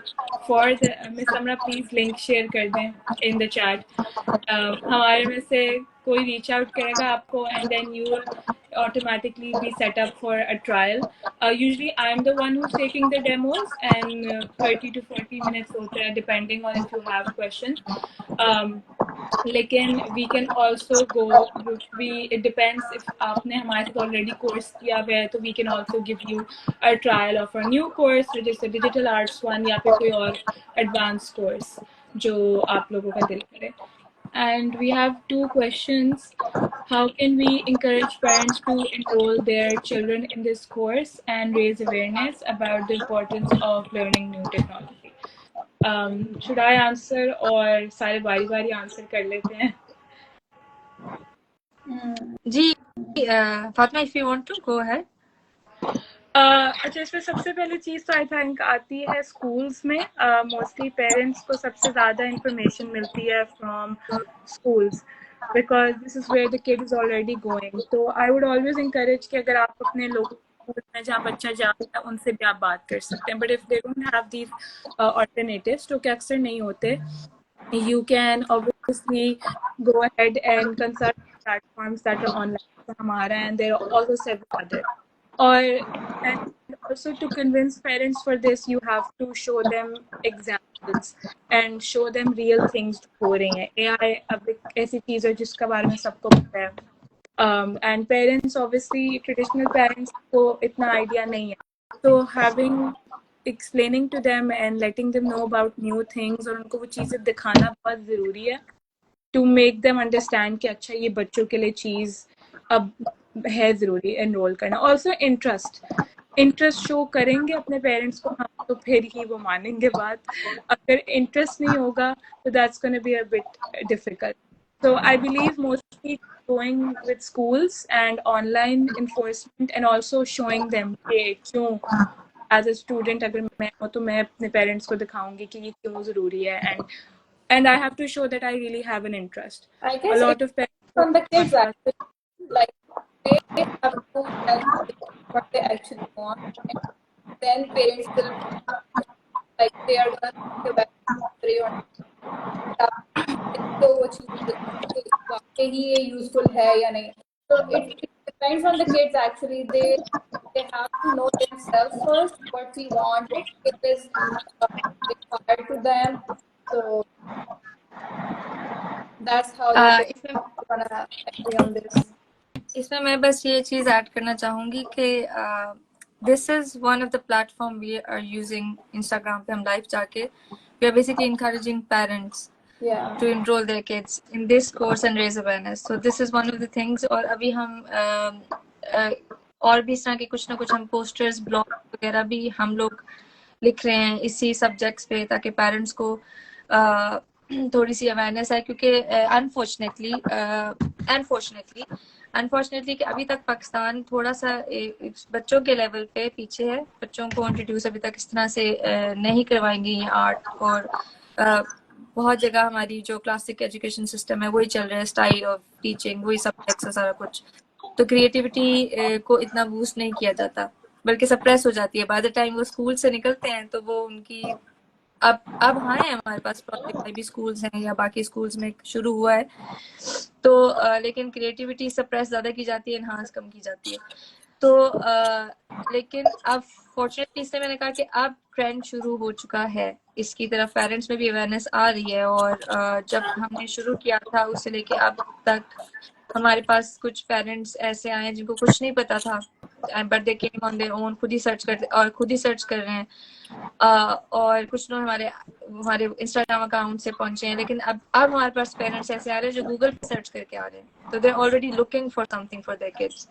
For the Miss Amra, please link share कर दें in the chat. हमारे में से कोई reach out करेगा आपको and then you will automatically be set up for a trial. Usually I'm the one who's taking the demos and 30 to 40 minutes होता है depending on if you have questions. लेकिन we can also go, it depends if आपने हमारे साथ already course किया हुआ है, तो we can also give you a trial of a new course, जैसे digital arts one या फिर कोई और advanced course जो आप लोगों का दिल करे. And we have 2 questions. How can we encourage parents to enroll their children in this course and raise awareness about the importance of learning new technology? Should I answer or सारे बारी-बारी answer कर लेते हैं? जी Fatima, if you want to go ahead. अच्छा, इसमें सबसे पहली चीज़ तो I think आती है स्कूल्स में. मोस्टली पेरेंट्स को सबसे ज़्यादा इंफॉर्मेशन मिलती है from schools because this is where the kid is already going. तो आई वुड ऑलवेज इंकरेज कि अगर आप अपने लोकल स्कूल में जहाँ बच्चा जाता है उनसे भी आप बात कर सकते हैं. But if they don't have these alternatives, जो कि अक्सर नहीं होते, you can obviously go ahead and consult platforms that are online, Hamara, and there are also several other. And also to convince parents for this, you have to show them examples and show them real things जो हो रही हैं. AI अब एक ऐसी चीज है जिसका बारे में सबको पता है. And parents, obviously, traditional parents को इतना idea नहीं है. So having explaining to them and letting them know about new things और उनको वो चीजें दिखाना बहुत जरूरी है to make them understand कि अच्छा ये बच्चों के लिए चीज अब है जरूरी एनरोल करना. ऑल्सो इंटरेस्ट शो करेंगे अपने पेरेंट्स को हम तो फिर ही वो मानेंगे बात. अगर इंटरेस्ट नहीं होगा तो that's gonna be a bit difficult. So I believe mostly going with schools and online enforcement and also showing them कि क्यों as a student अगर मैं हूँ तो मैं अपने parents को दिखाऊंगी कि ये क्यों जरूरी है and I have to show that I really have an interest. I guess A lot of parents from the kids actually, like they have to tell what they actually want, and then parents will like they are gonna think about it or तो वो चीज वाकई ही ये useful है या नहीं. So it depends on the kids actually. They have to know themselves first what we want, what is required to them. So that's how इसमें they're gonna agree on this. इसमें मैं बस ये चीज़ ऐड करना चाहूँगी कि this is one of the platform we are using Instagram पे हम live जाके we are basically encouraging parents to enroll their kids in this course and raise awareness. So this is one of the things. और अभी हम और भी इस तरह के कुछ ना कुछ हम posters, blog वगैरह भी हम लोग लिख रहे हैं इसी subjects पे ताकि parents को थोड़ी सी awareness है क्योंकि unfortunately कि अभी तक पाकिस्तान थोड़ा सा बच्चों के लेवल पे पीछे है. बच्चों को इंट्रोड्यूस अभी तक इस तरह से नहीं करवाएंगे ये आर्ट और बहुत जगह हमारी जो क्लासिक एजुकेशन सिस्टम है वही चल रहा है, स्टाइल ऑफ टीचिंग वही सब्जेक्ट्स है सारा कुछ. तो क्रिएटिविटी को इतना बूस्ट नहीं किया जाता बल्कि सप्रेस हो जाती है. बाय द टाइम वो स्कूल से निकलते हैं तो वो उनकी अब हाँ है हमारे पास प्रोजेक्ट भी स्कूल्स हैं या बाकी स्कूल्स में शुरू हुआ है तो लेकिन क्रिएटिविटी सप्रेस ज़्यादा की जाती है, एनहांस कम की जाती है. तो लेकिन अब फॉर्चुनेटली इससे मैंने कहा कि अब ट्रेंड शुरू हो चुका है, इसकी तरफ पेरेंट्स में भी अवेयरनेस आ रही है. और जब हमने शुरू किया था उससे लेके अब तक हमारे पास कुछ पेरेंट्स ऐसे आए जिनको कुछ नहीं पता था but they came on their own, खुद ही सर्च कर रहे हैं. और कुछ लोग हमारे इंस्टाग्राम अकाउंट से पहुंचे हैं. लेकिन अब हमारे पास पेरेंट्स ऐसे आ रहे हैं जो गूगल पे सर्च करके आ रहे हैं. तो they are already looking for something for their kids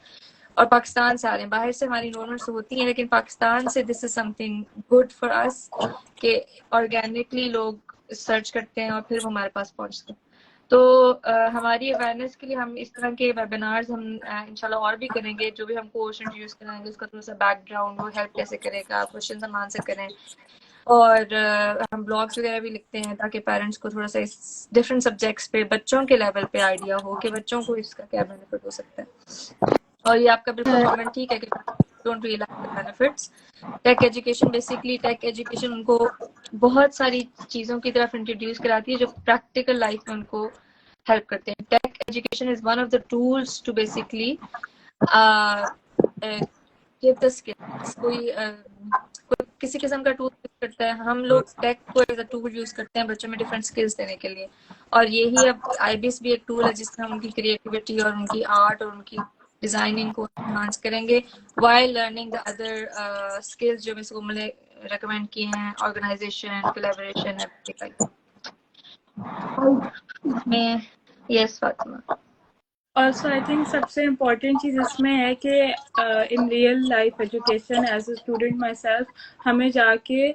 और पाकिस्तान से आ रहे हैं. बाहर से हमारी इन्वॉल्वमेंट्स होती हैं लेकिन पाकिस्तान से this is something good for us कि ऑर्गेनिकली लोग सर्च करते हैं और फिर वो हमारे पास पहुंचते हैं. तो हमारी अवेयरनेस के लिए हम इस तरह के वेबिनार्स हम इंशाल्लाह और भी करेंगे. जो भी हम कोर्स इंट्रोड्यूस कराएंगे उसका थोड़ा सा बैकग्राउंड वो हेल्प कैसे करेगा, क्वेश्चन हम आंसर करें. और हम ब्लॉग्स वगैरह भी लिखते हैं ताकि पेरेंट्स को थोड़ा सा इस डिफरेंट सब्जेक्ट्स पे बच्चों के लेवल पे आइडिया हो कि बच्चों को इसका क्या बेनिफिट हो सकता है. और ये आपका बिल्कुल कमेंट ठीक है कि don't realise the benefits. Tech education उनको बहुत सारी चीज़ों की तरफ इंट्रोड्यूस कराती है जो प्रैक्टिकल लाइफ में उनको हेल्प करते हैं. Tech education is one of the tools to basically give the skills. कोई किसी किस्म का टूल यूज करता है, हम लोग टेक को एज अ टूल यूज करते हैं बच्चों में डिफरेंट स्किल्स देने के लिए. और यही अब आईबीएस भी एक टूल है जिसमें हम उनकी क्रिएटिविटी और उनकी आर्ट और उनकी डिजाइनिंग को एनहांस करेंगे while learning the other skills जो मिस कोमल ने recommend किए हैं, organization, collaboration, everything. Yes, Fatima. Also, I think सबसे important चीज़ इसमें है कि in real life education as a student myself हमें जाके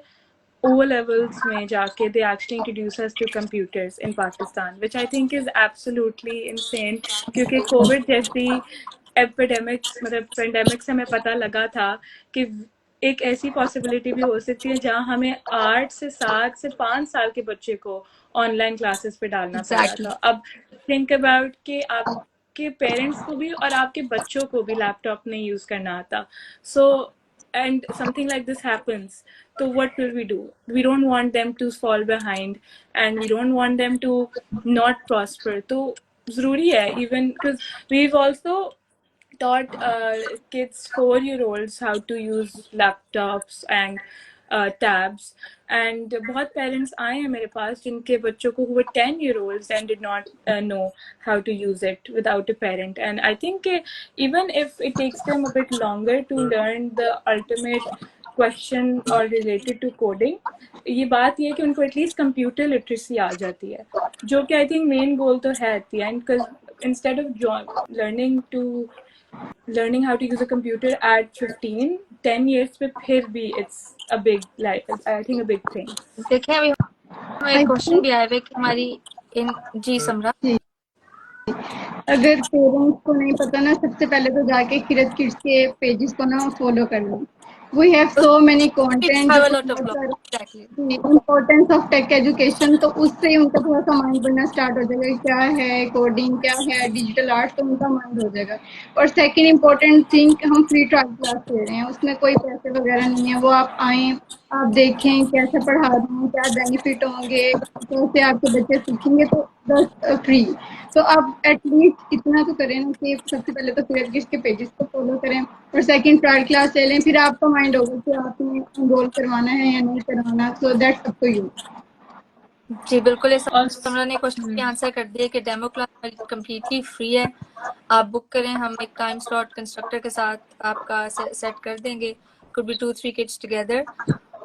O levels में जाके they actually introduce us to computers in Pakistan, which I think is absolutely insane. क्योंकि COVID जैसी epidemics मतलब pandemic से हमें पता लगा था कि एक ऐसी possibility भी हो सकती है जहाँ हमें 8 से 7 से 5 साल के बच्चे को online classes पे डालना पड़ा था. अब think about कि आपके पेरेंट्स को भी और आपके बच्चों को भी लैपटॉप नहीं यूज करना आता. So and something like this happens, so what will we do? We don't want them to fall behind and we don't want them to not prosper. So zaruri hai, even because we've also taught kids 4-year-olds how to use laptops and tabs. And बहुत parents आए हैं मेरे पास जिनके बच्चों को were 10-year-olds and did not know how to use it without a parent. And I think even if it takes them a bit longer to learn the ultimate question or related to coding, ये बात ये है कि उनको at least computer literacy आ जाती है, जो कि आई थिंक मेन गोल तो है eight the and, because instead of learning how to use a computer at 15, 10 years पे फिर भी it's a big, like I think a big thing. देखें अभी हमें एक क्वेश्चन भी आया है कि हमारी जी समरा, अगर पेरेंट्स को नहीं पता ना, सबसे पहले तो जाके किरत किड्स के पेजेस को ना फॉलो कर लो. We have so many content. Importance of tech education, तो उससे ही उनका थोड़ा सा माइंड बनना स्टार्ट हो जाएगा. क्या है कोडिंग, क्या है डिजिटल आर्ट, तो उनका माइंड हो जाएगा. और सेकंड इम्पोर्टेंट थिंग, हम फ्री ट्रायल क्लास ले रहे हैं, उसमें कोई पैसे वगैरह नहीं है. वो आप आएँ, आप देखें कैसे पढ़ा रहे हैं, क्या बेनिफिट होंगे, कैसे आपके बच्चे सीखेंगे, तो बस फ्री. तो आप एटलीस्ट इतना तो करें ना कि सबसे पहले तो किरत किड्स के पेजेस को फॉलो करें, और सेकंड ट्रायल क्लास ले लें. फिर आपका माइंड होगा कि आपने एनरोल करवाना है या नहीं करवाना. So that's up to you. जी बिल्कुल, समरा ने क्वेश्चन की आंसर कर दिया कि डेमो क्लास कम्प्लीटली फ्री है. आप बुक करें, हम एक टाइम स्लॉट कंस्ट्रक्टर के साथ आपका सेट कर देंगे. कुड बी 2-3 किड्स टुगेदर,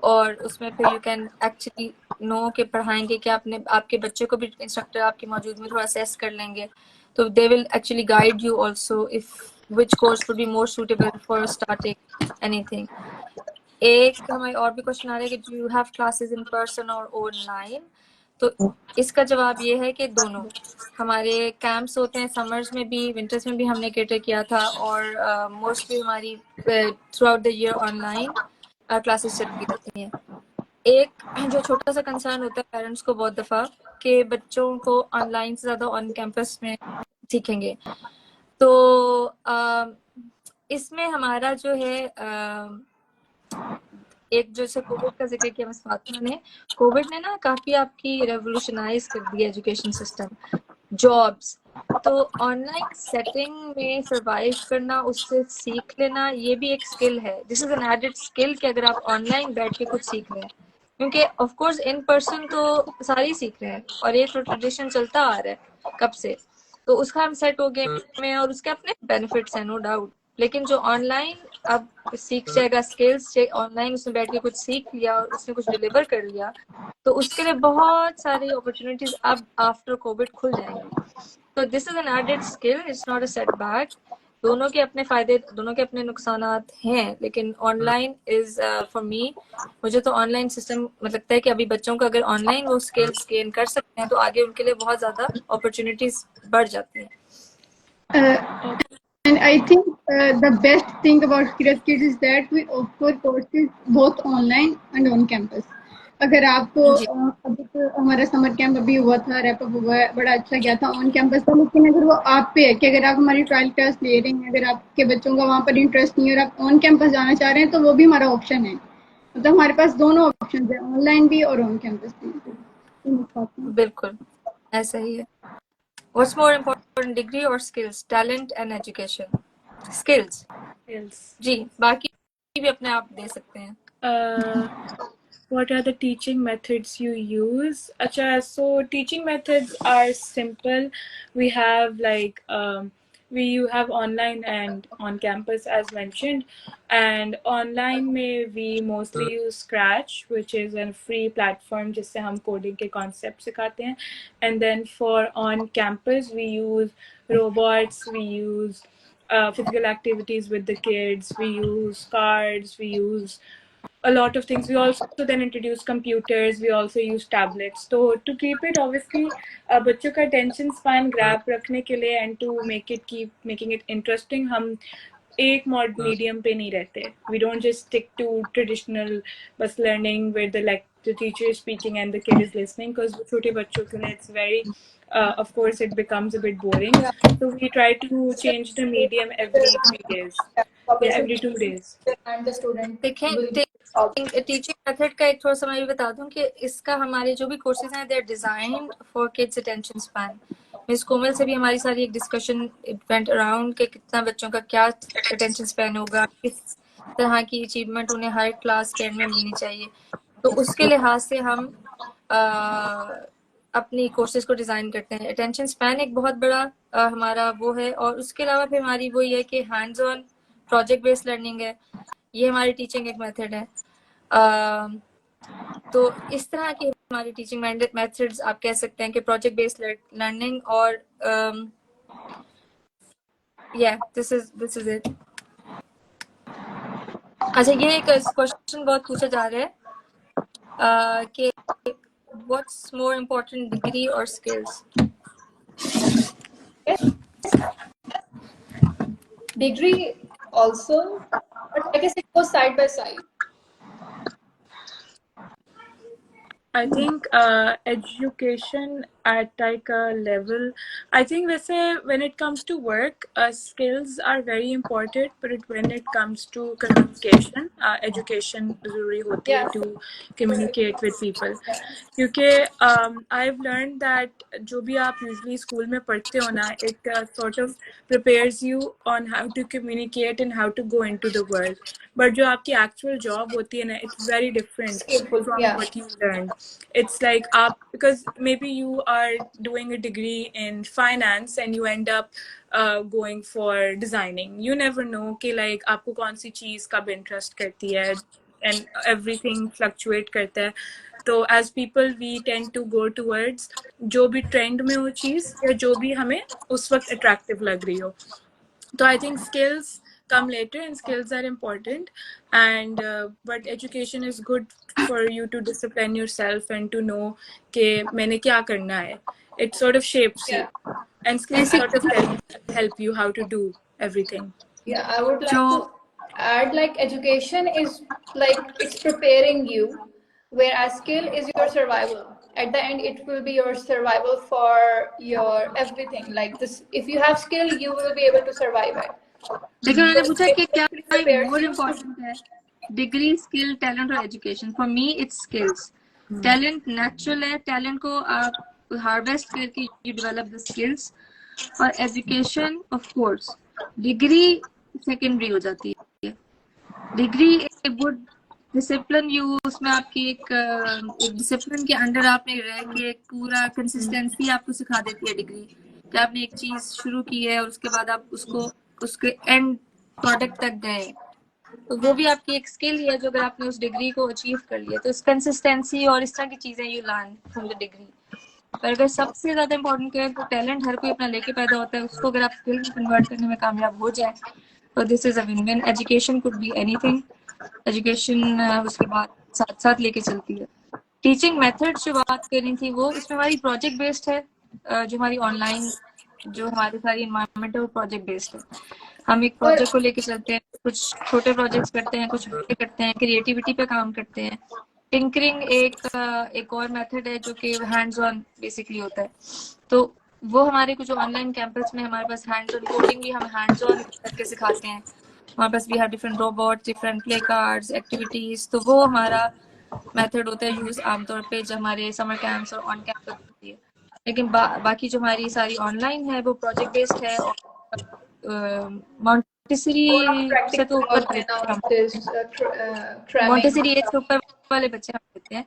और उसमें फिर यू कैन एक्चुअली नो के पढ़ाएंगे कि आपने आपके बच्चे को भी इंस्ट्रक्टर आपकी मौजूद में थोड़ा असेस कर लेंगे. तो they will actually guide you also if which course would be more suitable for starting anything. एक हमारे और भी क्वेश्चन आ रहे हैं कि do you have classes in person और ऑनलाइन. तो इसका जवाब ये है कि दोनों. हमारे कैंप्स होते हैं समर्स में भी, विंटर्स में भी हमने कैटर किया था, और मोस्टली हमारी through out the year online classes चलती रहती हैं. एक जो छोटा सा कंसर्न होता है पेरेंट्स को बहुत दफ़ा कि बच्चों को ऑनलाइन से ज़्यादा ऑन कैंपस में सीखेंगे. तो इसमें हमारा जो है एक जैसे कोविड का जिक्र किया मिस फातिमा ने, कोविड ने ना काफ़ी आपकी रेवोल्यूशनाइज कर दी एजुकेशन सिस्टम, जॉब्स. तो ऑनलाइन सेटिंग में सरवाइव करना, उससे सीख लेना, ये भी एक स्किल है. This is an added skill कि अगर आप ऑनलाइन बैठ के कुछ सीख रहे हैं, क्योंकि ऑफ कोर्स इन पर्सन तो सारे ही सीख रहे हैं और ये तो ट्रेडिशन चलता आ रहा है कब से, तो उसका हम सेट हो गए में, और उसके अपने बेनिफिट्स हैं नो डाउट. लेकिन जो ऑनलाइन अब सीख जाएगा स्किल्स, ऑनलाइन उसने बैठ के कुछ सीख लिया और उसने कुछ डिलीवर कर लिया, तो उसके लिए बहुत सारी अपॉर्चुनिटीज अब आफ्टर कोविड खुल जाएंगी. तो this is an added skill, it's not a setback. दोनों के अपने फायदे, दोनों के अपने नुकसानात हैं. लेकिन ऑनलाइन इज फॉर मी, मुझे तो ऑनलाइन सिस्टम मतलब लगता है कि अभी बच्चों को अगर ऑनलाइन वो स्किल्स गेन कर सकते हैं तो आगे उनके लिए बहुत ज़्यादा अपॉर्चुनिटीज बढ़ जाती हैं. And I think the best thing about Kirat Kids is that we offer courses both online and on campus. अगर आपको अभी तो हमारा समर कैंप अभी हुआ था, रैप अप हुआ है, बड़ा अच्छा गया था ऑन कैंपस था. लेकिन अगर वो आप पे है कि अगर आप हमारी ट्रायल क्लास ले रहे हैं, अगर आपके बच्चों का वहाँ पर इंटरेस्ट नहीं है और आप ऑन कैंपस जाना चाह रहे हैं, तो वो भी हमारा ऑप्शन है. मतलब हमारे पास दोनों ऑप्शन है, ऑनलाइन भी और ऑन कैंपस भी. बिल्कुल ऐसा ही है. What's more important, degree or skills? Talent and education. Skills. जी, बाकी भी अपने आप दे सकते हैं. What are the teaching methods you use? Acha, so teaching methods are simple. We have like we have online and on campus as mentioned, and online में we mostly use Scratch, which is a free platform जिससे हम coding के concepts सिखाते हैं. And then for on campus we use robots, we use physical activities with the kids, we use cards, we use a lot of things. We also then introduce computers, we also use tablets. So to keep it obviously बच्चों का attention span grab रखने के लिए and to make it keep making it interesting, हम एक medium पे नहीं रहते. We don't just stick to traditional bus learning where the teacher is speaking and the kid is listening, because छोटे बच्चों के लिए it's very of course it becomes a bit boring. So we try to change the medium every 3 days. Yeah, every 2 days. And the student देखें teaching method का एक थोड़ा सा मैं भी बता दूं कि इसका हमारे जो भी कोर्सेज हैं they are designed for kids attention span. Miss Komal से भी हमारी सारी एक डिस्कशन वेंट अराउंड कि कितना बच्चों का क्या अटेंशन स्पैन होगा, किस तरह की अचीवमेंट उन्हें हर क्लास के एंड में मिलनी चाहिए। तो उसके लिहाज से हम अपनी कोर्सेज को डिज़ाइन करते हैं। अटेंशन स्पैन एक बहुत बड़ा हमारा वो है, और उसके अलावा फिर हमारी वो ये है कि hands on project based learning है, ये हमारी टीचिंग एक मेथड है। तो इस तरह की हमारी टीचिंग मेथड्स आप कह सकते हैं कि प्रोजेक्ट बेस्ड लर्निंग, और दिस इज इट। अच्छा, ये एक क्वेश्चन बहुत पूछा जा रहा है कि व्हाट्स मोर इम्पोर्टेंट, डिग्री और skills? Degree also, but I guess it goes side by side. I think education at like a level, I think when it comes to work, skills are very important, but when it comes to communication, education ज़रूरी होती है Yes. to communicate with people. क्योंकि I've learned that जो भी आप usually school में पढ़ते हो ना, it sort of prepares you on how to communicate and how to go into the world. But जो आपकी actual job होती है ना, it's very different Skillful, from yeah. what you learned. It's like because maybe you are doing a degree in finance and you end up going for designing. You never know कि like आपको कौन सी चीज़ कब interest करती है, and everything fluctuate करता है. तो as people we tend to go towards जो भी trend में हो चीज़ या जो भी हमें उस वक्त attractive लग रही हो. So I think skills come later, and skills are important, and but education is good for you to discipline yourself and to know कि मैंने क्या करना है. It sort of shapes you, and skills sort of help you how to do everything. Yeah, I would like to add, like, education is like it's preparing you, whereas skill is your survival. At the end, it will be your survival for your everything. Like this, if you have skill, you will be able to survive it. लेकिन मैंने पूछा कि क्या Prepares more you. Important है, degree, skill, talent और education? For me it's skills. Talent natural है, talent को आप हार्वेस्ट करके यू डेवलप द स्किल्स, और education of course. Degree secondary हो जाती है. डिग्री एक गुड डिसिप्लिन, यू उसमें आपकी एक डिसिप्लिन के अंडर आपने रह के एक पूरा कंसिस्टेंसी आपको सिखा देती है डिग्री, कि आपने एक चीज शुरू की है और उसके बाद आप उसके एंड प्रोडक्ट तक गए, तो वो भी आपकी एक स्किल है जो अगर आपने उस डिग्री को अचीव कर लिया, तो इस कंसिस्टेंसी और इस तरह की चीजें you learn from the degree. पर अगर सबसे ज्यादा इम्पोर्टेंट क्या है, तो टैलेंट हर कोई अपना लेके पैदा होता है, उसको अगर आप स्किल में कन्वर्ट करने में कामयाब हो जाए तो this is a win win. Education could be anything. Education उसके बाद साथ साथ लेके चलती है. टीचिंग मेथड जो बात करनी थी वो इसमें हमारी प्रोजेक्ट बेस्ड है. जो हमारी ऑनलाइन जो हमारी सारी इन्वायरमेंट है वो प्रोजेक्ट बेस्ड है. हम एक प्रोजेक्ट को लेके चलते हैं, कुछ छोटे प्रोजेक्ट्स करते हैं, कुछ बड़े करते हैं, क्रिएटिविटी पे काम करते हैं. टिंकरिंग एक और मेथड है जो कि हैंड्स ऑन बेसिकली होता है. तो वो हमारे कुछ ऑनलाइन कैंपस में हमारे पास हैंड्स ऑन कोडिंग भी हम हैंड्स ऑन करके सिखाते हैं. हमारे पास we have different robot, different play cards, activities. तो वो हमारा मेथड होता है यूज आमतौर पे जब हमारे समर कैंप्स और ऑन कैंपस होती है. लेकिन बाकी जो हमारी सारी ऑनलाइन है वो प्रोजेक्ट बेस्ड है, और मॉन्टेसरी से तो ऊपर वाले मॉन्टेसरी एज से ऊपर वाले बच्चे हम लेते हैं.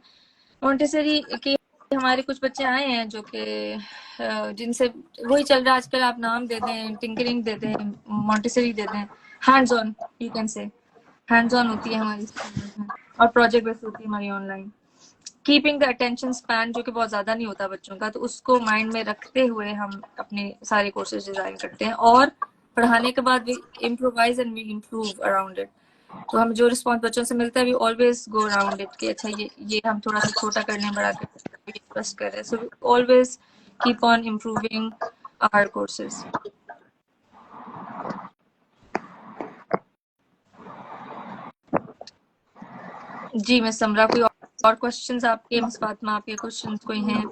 मॉन्टेसरी के हमारे कुछ बच्चे आए हैं जो कि जिनसे वही चल रहा है आजकल. आप नाम दे दें, टिंकरिंग दे दें, मॉन्टेसरी दे दें, hands on you can say. Hands on होती है हमारी और प्रोजेक्ट बेस्ड होती है हमारी online. Keeping the attention span जो कि बहुत ज़्यादा नहीं होता बच्चों का, तो उसको माइंड में रखते हुए हम अपने सारे कोर्सेज डिज़ाइन करते हैं, और पढ़ाने के बाद we improvise and we improve around it. तो हम जो रिस्पॉन्स बच्चों से मिलता है we always go around it कि अच्छा ये हम थोड़ा सा छोटा कर लें, बड़ा कर रहे हैं. So we always keep on improving our courses. जी मिस समरा, कोई और क्वेश्चंस आपके? मिस फातिमा, आपके क्वेश्चंस कोई हैं?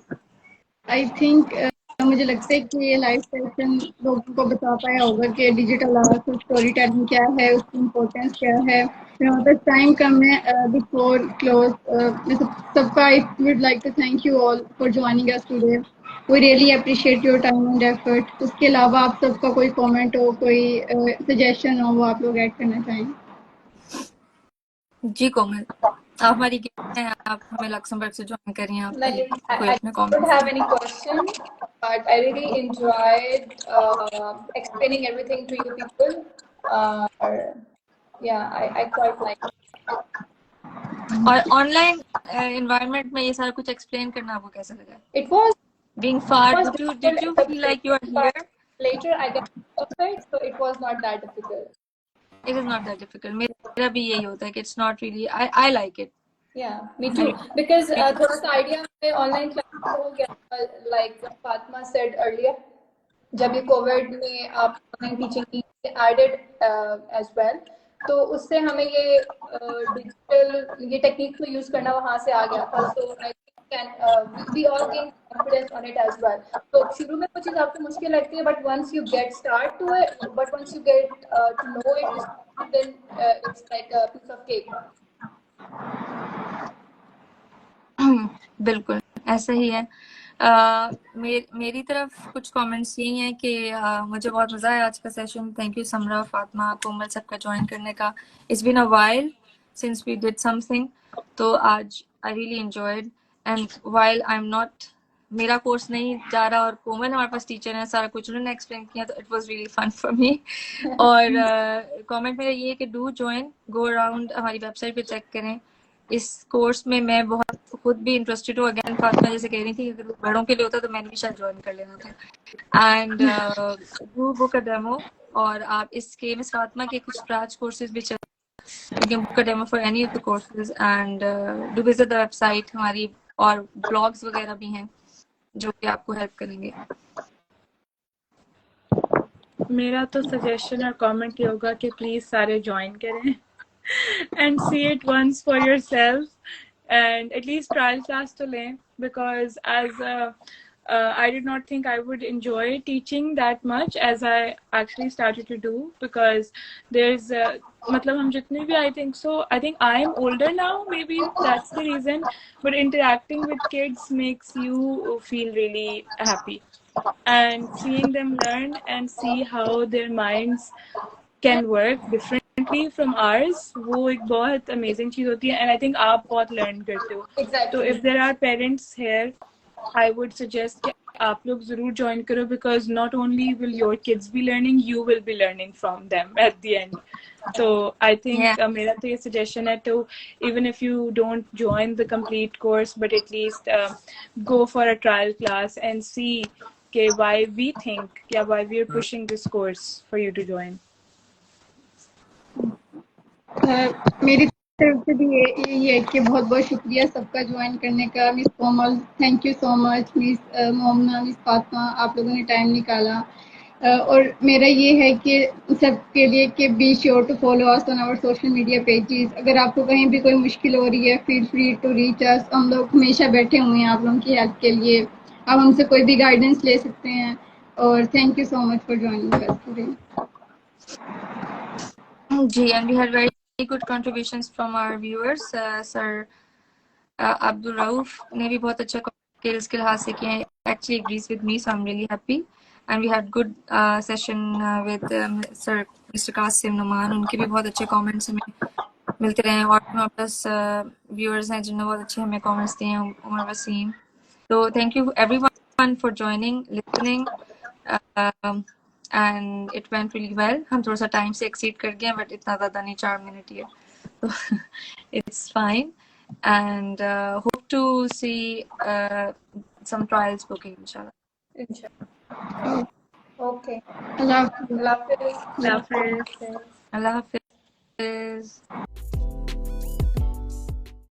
आई थिंक मुझे लगता है कि ये लाइव सेशन लोगों को बता पाया होगा कि डिजिटल आर्ट और स्टोरी टेलिंग क्या है, उसकी इम्पोर्टेंस क्या है. बस टाइम कम है. बिफोर क्लोज सबका I would like to thank you all for joining us today. We really appreciate your time and effort. उसके अलावा आप सबका कोई कमेंट हो, कोई सजेशन हो, वो आप लोग ऐड करना चाहें? जी कोमल, आप हमारी गेस्ट हैं, आप हमें लक्समबर्ग से ज्वाइन कर रही हैं, आप कोई I अपने don't कमेंट्स have दें। any question, but I really enjoyed explaining everything to you people. Uh, yeah, I quite like it. और ऑनलाइन एनवायरनमेंट में ये सारा कुछ एक्सप्लेन करना आपको कैसा लगा? It was Being far, difficult did in you the feel like you are beginning, but here? later I got used to it, so it was not that difficult. It is not that difficult. मेरा भी यही होता है कि it's not really. I like it. Yeah, me too. Because थोड़ा सा idea हमें online class से हो गया, like Fatma said earlier. जब ये कोविड में आप ऑनलाइन टीचिंग की एडेड एज वेल, तो उससे हमें ये डिजिटल ये टेक्निक को यूज करना वहां से आ गया था। So I think we all gain confidence on it as well. तो शुरू में वो चीज आपको मुश्किल लगती है, but once you get start to it, but once you get to know it, then it's like a piece of cake. बिल्कुल ऐसा ही है। मेरी तरफ कुछ कमेंट्स यही हैं कि मुझे बहुत मज़ा आया आज का session. Thank you Samra, Fatima, Komal सबका ज्वाइन करने का। It's been a while since we did something, तो आज I really enjoyed. And while I am not, मेरा कोर्स नहीं जा रहा और कोमल हमारे पास टीचर है, सारा कुछ उन्होंने एक्सप्लेन किया, तो it was really fun for me. और कमेंट मेरा ये है कि डू ज्वाइन, गो अराउंड, हमारी वेबसाइट पे चेक करें। इस कोर्स में मैं बहुत खुद भी इंटरेस्टेड हूँ। अगेन फातिमा जैसे कह रही थी, अगर बड़ों के लिए होता तो मैंने भी शायद ज्वाइन कर लेना था। And do book a demo, और आप इसके मिस फातिमा के कुछ स्क्रैच कोर्सेज भी चल, you can book a demo for any of the courses and do visit the website हमारी, और ब्लॉग्स वगैरह भी हैं जो कि आपको हेल्प करेंगे। मेरा तो सजेशन और कमेंट ये होगा कि प्लीज सारे ज्वाइन करें and see it once for yourself and at least trial class to learn, because as I did not think I would enjoy teaching that much as I actually started to do, because there's matlab hum jitne bhi, I think I am older now, maybe that's the reason, but interacting with kids makes you feel really happy, and seeing them learn and see how their minds can work differently from ours, वो एक बहुत amazing चीज होती है, and I think आप बहुत learn करते हो। तो if there are parents here, I would suggest कि आप लोग जरूर join करो, because not only will your kids be learning, you will be learning from them at the end. So I think मेरा तो ये suggestion है, तो even if you don't join the complete course, but at least go for a trial class and see why we think, why we are pushing this course for you to join. मेरी तरफ से भी यही है कि बहुत बहुत शुक्रिया सबका ज्वाइन करने का। Miss Komal, thank you so much. Miss मोमना, miss Fatima, आप लोगों ने टाइम निकाला। और मेरा ये है कि सबके लिए कि be sure to follow us on our social media pages. अगर आपको कहीं भी कोई मुश्किल हो रही है, feel free to reach us. हम लोग हमेशा बैठे हुए हैं आप लोगों की हेल्प के लिए, आप हमसे कोई भी गाइडेंस ले सकते हैं। और thank you so much for joining us today. जी, and we had very good contributions from our viewers. Sir Abdul Rauf ने भी बहुत अच्छा skills के लिहाज से किया, actually agrees with me, so I'm really happy. And we had good session with Sir Mr. Qasim Numan, उनके भी बहुत अच्छे comments हमें मिलते रहे, और हमारे पास viewers हैं जिन्होंने बहुत अच्छे हमें comments दिए हैं, Umar Wasim. So thank you everyone for joining, listening. And it went really well. हम थोड़ा सा time से exceed कर गए, but इतना ज़्यादा नहीं, 4 minute ही है, so it's fine. And hope to see some trials booking, inshallah. Okay. Allah Hafiz. Allah Hafiz. Allah Hafiz.